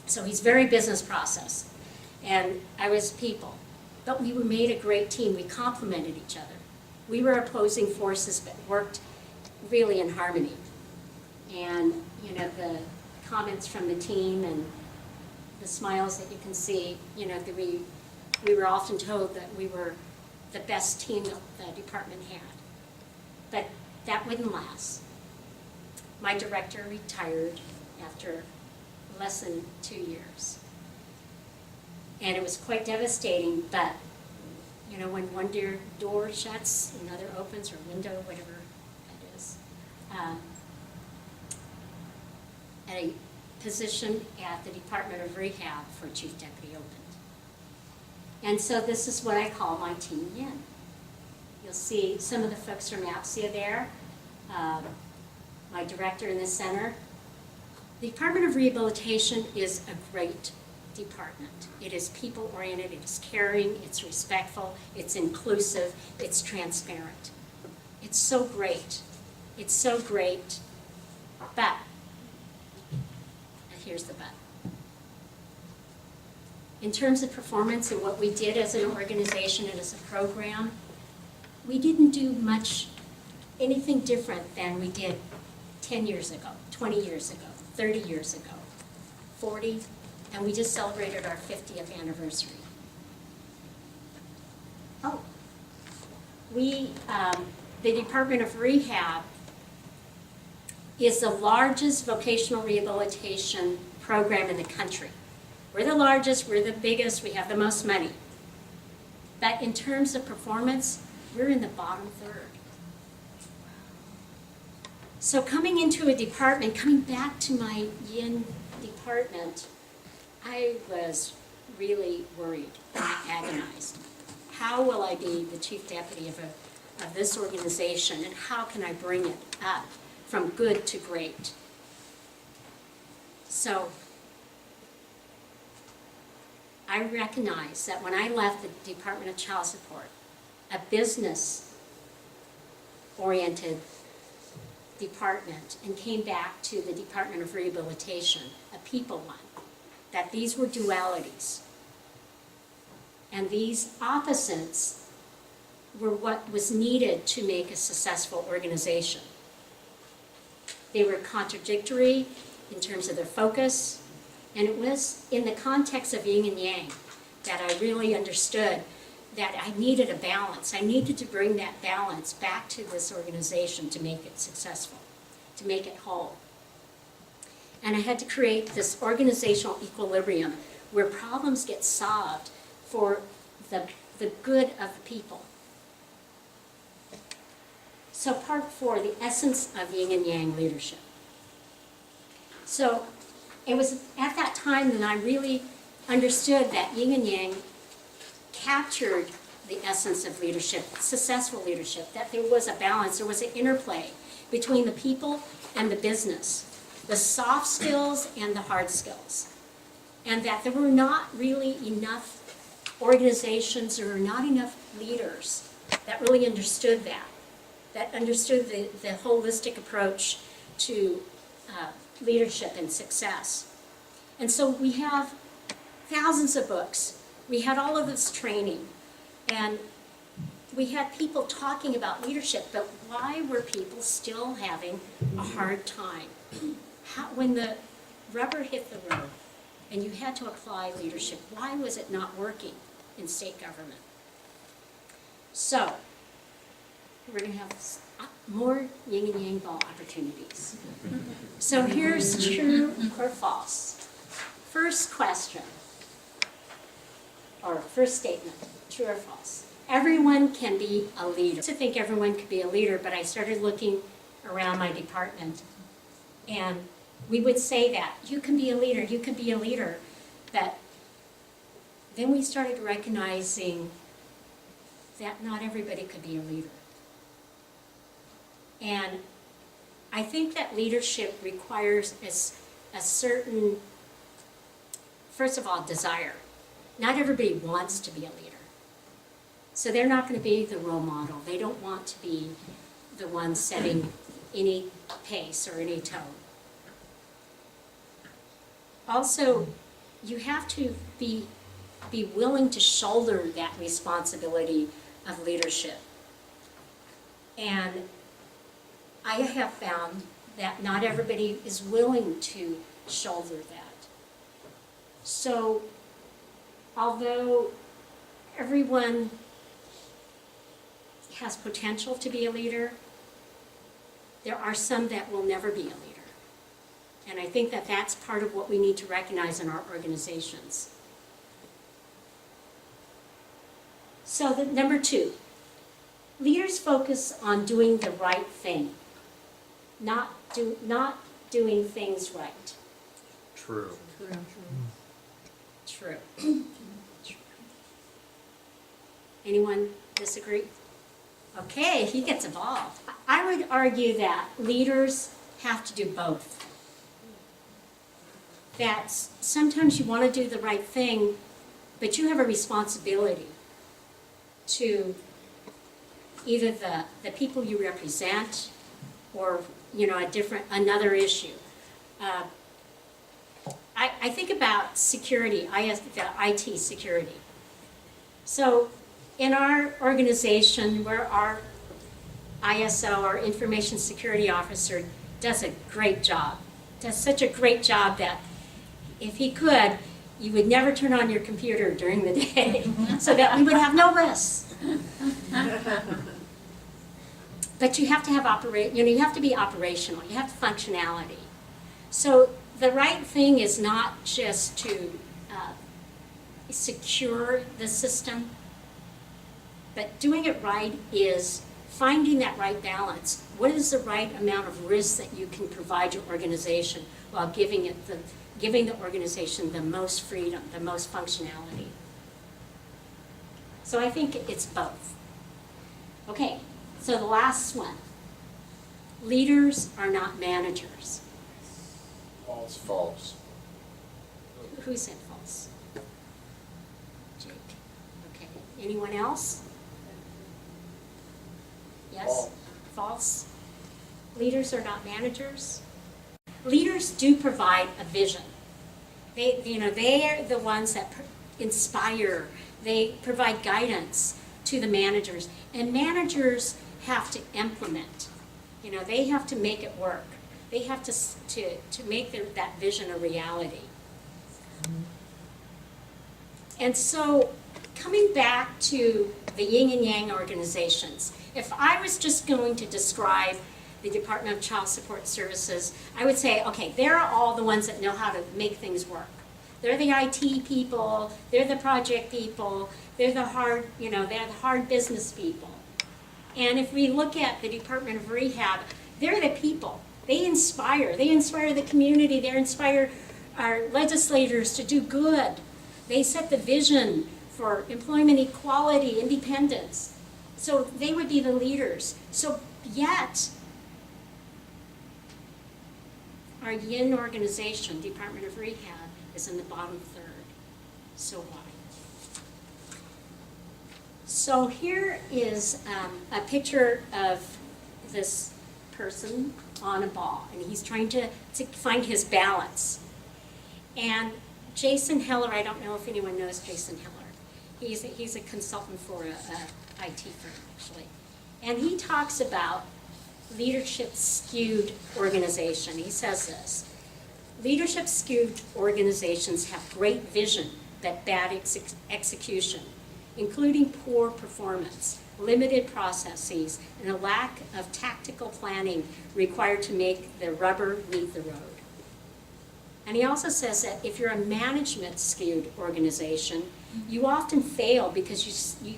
so he's very business process, and I was people. But we made a great team. We complemented each other. We were opposing forces, but worked really in harmony. And the comments from the team and the smiles that you can see, that we were often told that we were the best team that the department had. But that wouldn't last. My director retired after less than 2 years. And it was quite devastating, but when one door shuts, another opens, or window, whatever that is. A position at the Department of Rehab for Chief Deputy opened. And so this is what I call my Team Yin. You'll see some of the folks from APSIA there, my director in the center. The Department of Rehabilitation is a great department. It is people-oriented, it is caring, it's respectful, it's inclusive, it's transparent. It's so great. It's so great. But, and here's the but. In terms of performance and what we did as an organization and as a program, we didn't do anything different than we did 10 years ago, 20 years ago, 30 years ago, 40, and we just celebrated our 50th anniversary. Oh, the Department of Rehab is the largest vocational rehabilitation program in the country. We're the largest, we're the biggest, we have the most money. But in terms of performance, we're in the bottom third. So coming into a department, coming back to my Yin department, I was really worried and agonized. How will I be the chief deputy of this organization, and how can I bring it up from good to great? So I recognize that when I left the Department of Child Support, a business-oriented department, and came back to the Department of Rehabilitation, a people one, that these were dualities. And these opposites were what was needed to make a successful organization. They were contradictory in terms of their focus, and it was in the context of yin and yang that I really understood that I needed a balance. I needed to bring that balance back to this organization to make it successful, to make it whole. And I had to create this organizational equilibrium where problems get solved for the good of the people. So part 4, the essence of Yin and Yang leadership. So it was at that time that I really understood that Yin and Yang captured the essence of leadership, successful leadership, that there was a balance, there was an interplay between the people and the business, the soft skills and the hard skills, and that there were not really enough organizations, there were not enough leaders that really understood that understood the holistic approach to leadership and success. And so we have thousands of books. We had all of this training, and we had people talking about leadership, but why were people still having a hard time? When the rubber hit the road, and you had to apply leadership. Why was it not working in state government? So, we're going to have more yin and yang ball opportunities. So here's true or false. First question, or first statement, true or false. Everyone can be a leader. I used to think everyone could be a leader, but I started looking around my department, and we would say that, you can be a leader, you can be a leader. But then we started recognizing that not everybody could be a leader. And I think that leadership requires a certain, first of all, desire. Not everybody wants to be a leader. So they're not going to be the role model. They don't want to be the one setting any pace or any tone. Also, you have to be willing to shoulder that responsibility of leadership. And I have found that not everybody is willing to shoulder that. So, although everyone has potential to be a leader, there are some that will never be a leader. And I think that that's part of what we need to recognize in our organizations. So number 2, leaders focus on doing the right thing, not doing things right. True. True. Anyone disagree? Okay, he gets involved. I would argue that leaders have to do both. That sometimes you want to do the right thing, but you have a responsibility to either the people you represent or, another issue. I think about security, the IT security. So in our organization, where our ISO, our Information Security Officer, does a great job. Does such a great job that if he could, you would never turn on your computer during the day so that we would have no risks. But you have to have you have to be operational. You have functionality. So the right thing is not just to secure the system, but doing it right is finding that right balance. What is the right amount of risk that you can provide your organization while giving the organization the most freedom, the most functionality? So I think it's both. Okay, so the last one. Leaders are not managers. False. Who said false? Jake. Okay. Anyone else? Yes? False. Leaders are not managers. Leaders do provide a vision. They are the ones that inspire. They provide guidance to the managers, and managers have to implement. They have to make it work. They have to make that vision a reality. And so, coming back to the Yin and Yang organizations, if I was just going to describe the Department of Child Support Services, I would say, okay, they're all the ones that know how to make things work. They're the IT people, they're the project people, they're the hard business people. And if we look at the Department of Rehab, they're the people. They inspire the community, they inspire our legislators to do good. They set the vision for employment equality, independence. So they would be the leaders. So yet, our Yin organization, Department of Rehab, is in the bottom third. So why? So here is a picture of this person on a ball, and he's trying to find his balance. And Jason Heller, I don't know if anyone knows Jason Heller. He's a consultant for a IT firm, actually. And he talks about leadership skewed organization. He says this: Leadership skewed organizations have great vision but bad execution, including poor performance, limited processes, and a lack of tactical planning required to make the rubber meet the road. And he also says that if you're a management skewed organization, you often fail because you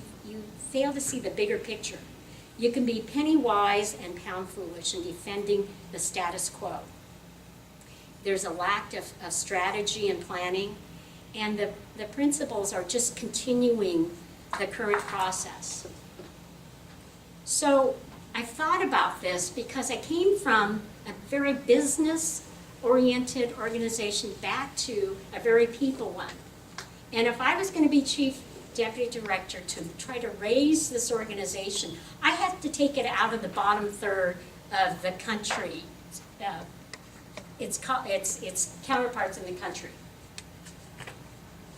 fail to see the bigger picture. You can be penny wise and pound foolish in defending the status quo. There's a lack of strategy and planning, and the principals are just continuing the current process. So I thought about this because I came from a very business-oriented organization back to a very people one. And if I was going to be chief deputy director to try to raise this organization, I had to take it out of the bottom third of the country, its counterparts in the country.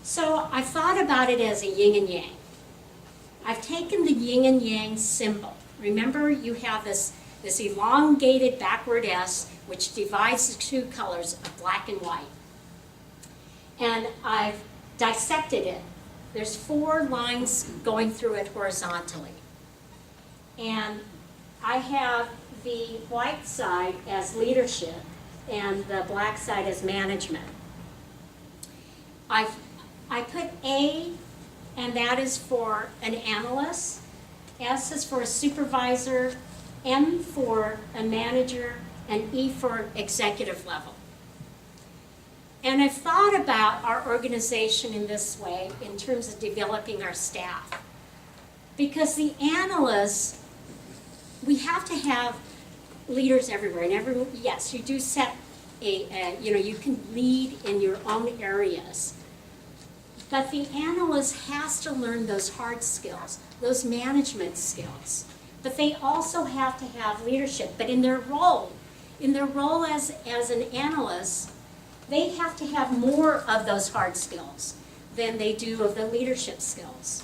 So I thought about it as a yin and yang. I've taken the yin and yang symbol. Remember, you have this elongated backward S, which divides the two colors of black and white. And I've dissected it. There's 4 lines going through it horizontally. And I have the white side as leadership and the black side as management. I put A, and that is for an analyst. S is for a supervisor, M for a manager, and E for executive level. And I've thought about our organization in this way in terms of developing our staff. Because the analysts, we have to have leaders everywhere. And yes, you do set you can lead in your own areas. But the analyst has to learn those hard skills, those management skills. But they also have to have leadership. But in their role as an analyst, they have to have more of those hard skills than they do of the leadership skills.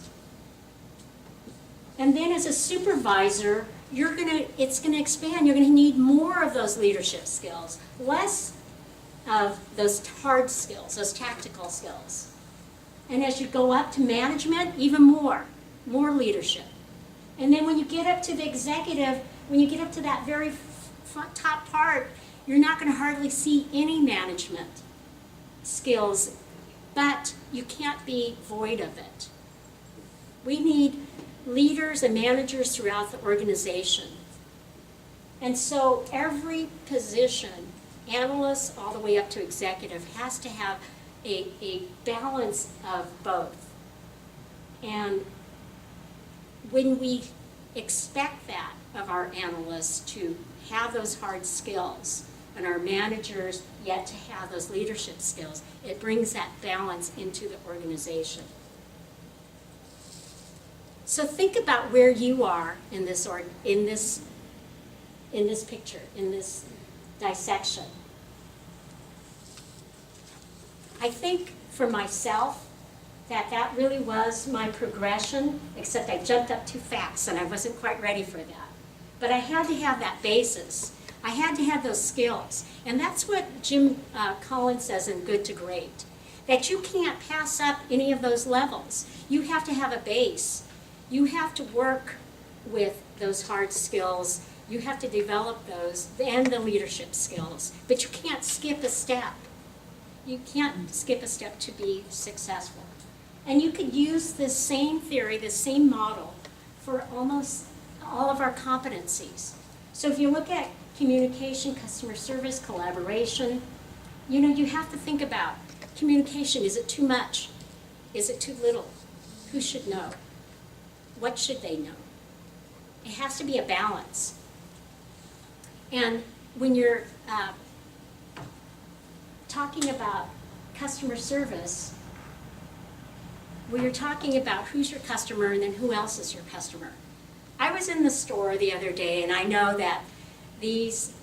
And then as a supervisor, it's gonna expand. You're gonna need more of those leadership skills, less of those hard skills, those tactical skills. And as you go up to management, even more leadership. And then when you get up to the executive, when you get up to that very top part, you're not going to hardly see any management skills, but you can't be void of it. We need leaders and managers throughout the organization. And so every position, analyst all the way up to executive, has to have a balance of both. And when we expect that of our analysts to have those hard skills, and our managers yet to have those leadership skills, it brings that balance into the organization. So think about where you are in this picture, in this dissection. I think for myself that really was my progression, except I jumped up too fast and I wasn't quite ready for that. But I had to have that basis. I had to have those skills. And that's what Jim Collins says in Good to Great, that you can't pass up any of those levels. You have to have a base. You have to work with those hard skills. You have to develop those and the leadership skills. But you can't skip a step. You can't skip a step to be successful. And you could use this same theory, this same model, for almost all of our competencies. So if you look at communication, customer service, collaboration, you have to think about communication. Is it too much? Is it too little? Who should know? What should they know? It has to be a balance. And when you're talking about customer service, well, you're talking about who's your customer and then who else is your customer. I was in the store the other day, and I know that these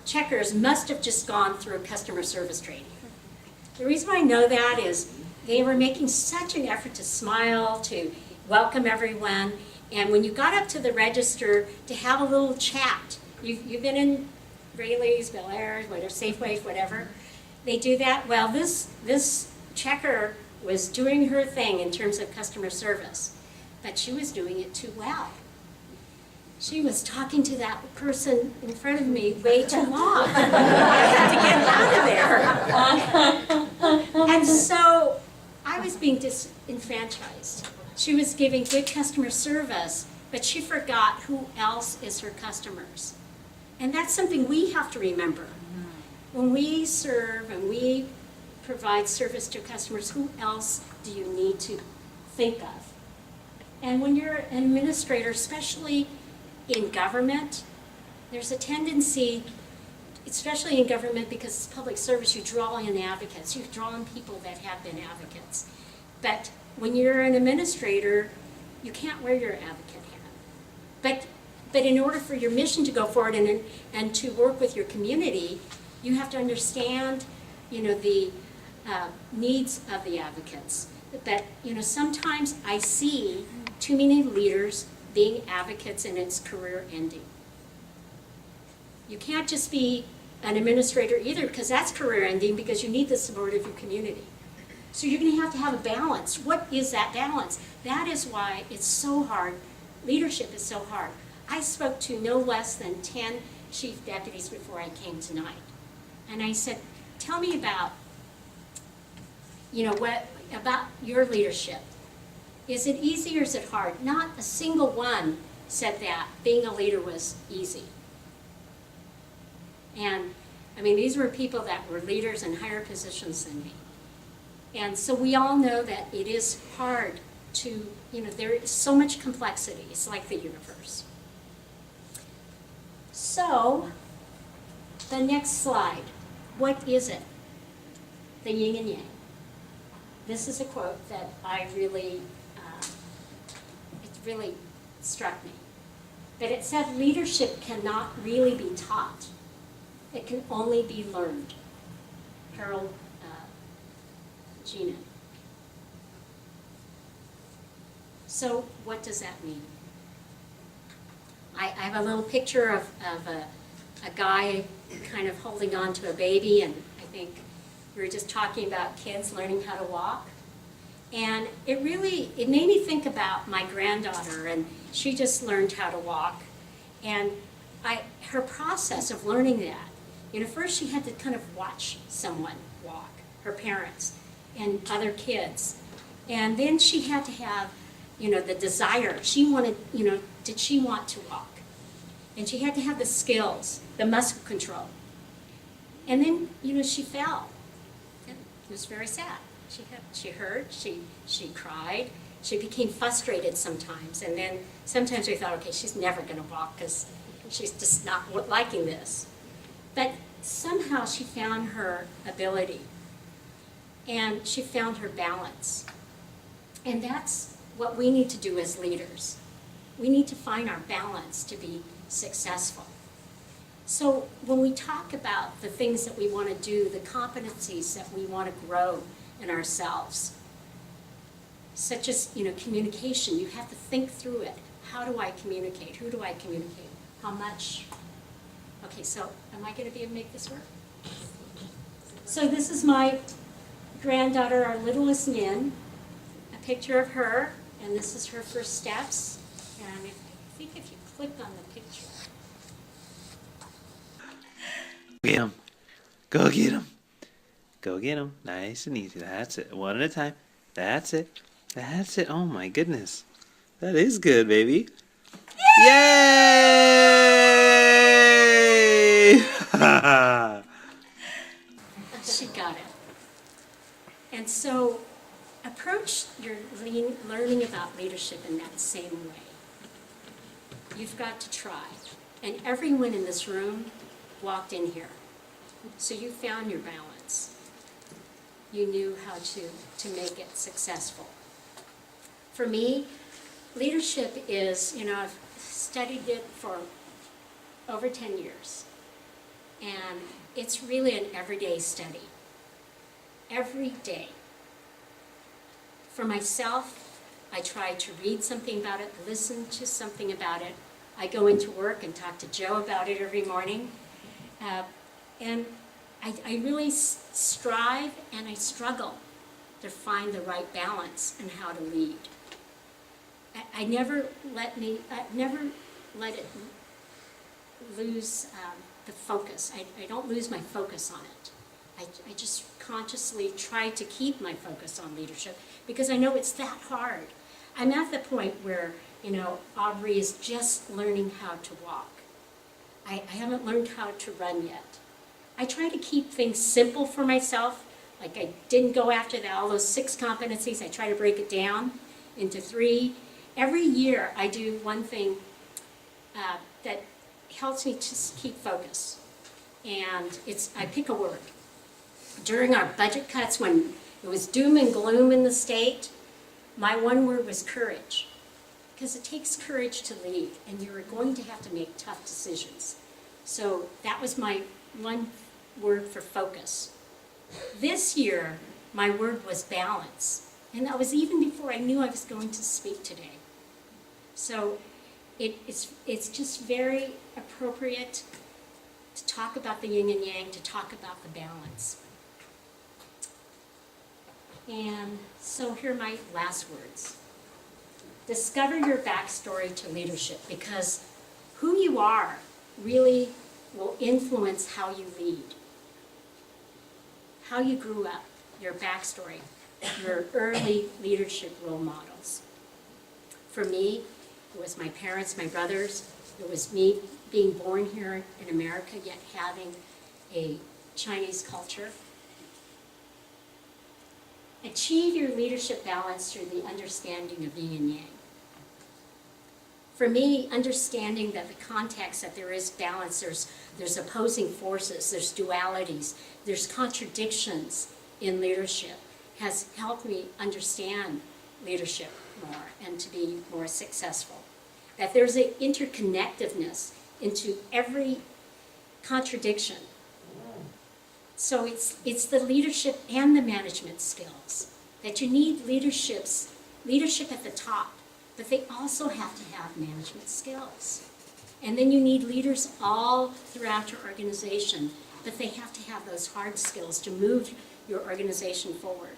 checkers must have just gone through customer service training. The reason why I know that is they were making such an effort to smile, to welcome everyone, and when you got up to the register to have a little chat, you've been in Rayleigh's, Bel Air, whatever, Safeway, whatever, They do that. Well, this checker was doing her thing in terms of customer service, but she was doing it too well. She was talking to that person in front of me way too long. I had to get out of there. And so I was being disenfranchised. She was giving good customer service, but she forgot who else is her customers. And that's something we have to remember. When we serve and we provide service to customers, who else do you need to think of? And when you're an administrator, especially in government, there's a tendency, especially in government because it's public service, you draw in advocates, you draw in people that have been advocates. But when you're an administrator, you can't wear your advocate hat. But in order for your mission to go forward and to work with your community, you have to understand, the needs of the advocates. But, sometimes I see too many leaders being advocates and it's career ending. You can't just be an administrator either because that's career ending because you need the support of your community. So you're going to have a balance. What is that balance? That is why it's so hard. Leadership is so hard. I spoke to no less than 10 chief deputies before I came tonight. And I said, tell me about, about your leadership. Is it easy or is it hard? Not a single one said that being a leader was easy. And, these were people that were leaders in higher positions than me. And so we all know that it is hard to, there is so much complexity. It's like the universe. So, the next slide. What is it? The yin and yang. This is a quote that I really, it really struck me. But it said leadership cannot really be taught. It can only be learned. Harold Juney. So what does that mean? I have a little picture of a guy kind of holding on to a baby, and I think we were just talking about kids learning how to walk. And it made me think about my granddaughter, and she just learned how to walk. And her process of learning that, first she had to kind of watch someone walk, her parents and other kids. And then she had to have, the desire. She wanted, did she want to walk? And she had to have the skills, the muscle control. And then, she fell. And it was very sad. She hurt, she cried, she became frustrated sometimes. And then sometimes we thought, okay, she's never going to walk because she's just not liking this. But somehow she found her ability. And she found her balance. And that's what we need to do as leaders. We need to find our balance to be successful. So when we talk about the things that we want to do, the competencies that we want to grow in ourselves, such as, communication, you have to think through it. How do I communicate? Who do I communicate? How much? Okay, so am I going to be able to make this work? So this is my granddaughter, our littlest Yin, a picture of her, and this is her first steps. And I think if you click on the picture. Get him. Go get him. Go get him. Nice and easy. That's it. One at a time. That's it. That's it. Oh my goodness. That is good, baby. Yay! She got it. And so approach your learning about leadership in that same way. You've got to try. And everyone in this room walked in here. So you found your balance. You knew how to make it successful. For me, leadership is, I've studied it for over 10 years. And it's really an everyday study. Every day. For myself, I try to read something about it, listen to something about it. I go into work and talk to Joe about it every morning. And I really strive and I struggle to find the right balance in how to lead. I never let it lose the focus. I don't lose my focus on it. I just consciously try to keep my focus on leadership because I know it's that hard. I'm at the point where, Aubrey is just learning how to walk. I haven't learned how to run yet. I try to keep things simple for myself. Like I didn't go after all those 6 competencies. I try to break it down into 3. Every year I do one thing that helps me just keep focus. And I pick a word. During our budget cuts, when it was doom and gloom in the state, my one word was courage. Because it takes courage to lead, and you're going to have to make tough decisions. So that was my one word for focus. This year, my word was balance. And that was even before I knew I was going to speak today. So it's just very appropriate to talk about the yin and yang, to talk about the balance. And so here are my last words. Discover your backstory to leadership, because who you are really will influence how you lead. How you grew up, your backstory, your early leadership role models. For me, it was my parents, my brothers. It was me being born here in America, yet having a Chinese culture. Achieve your leadership balance through the understanding of yin and yang. For me, understanding that the context that there is balance, there's opposing forces, there's dualities, there's contradictions in leadership, has helped me understand leadership more and to be more successful. That there's an interconnectedness into every contradiction. So it's the leadership and the management skills. That you need leadership at the top, but they also have to have management skills. And then you need leaders all throughout your organization, but they have to have those hard skills to move your organization forward.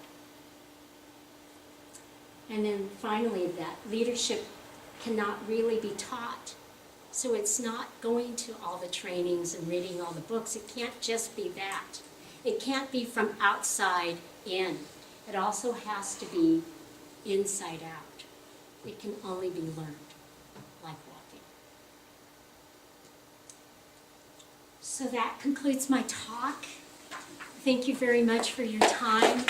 And then finally, that leadership cannot really be taught. So it's not going to all the trainings and reading all the books. It can't just be that. It can't be from outside in. It also has to be inside out. It can only be learned, like walking. So that concludes my talk. Thank you very much for your time.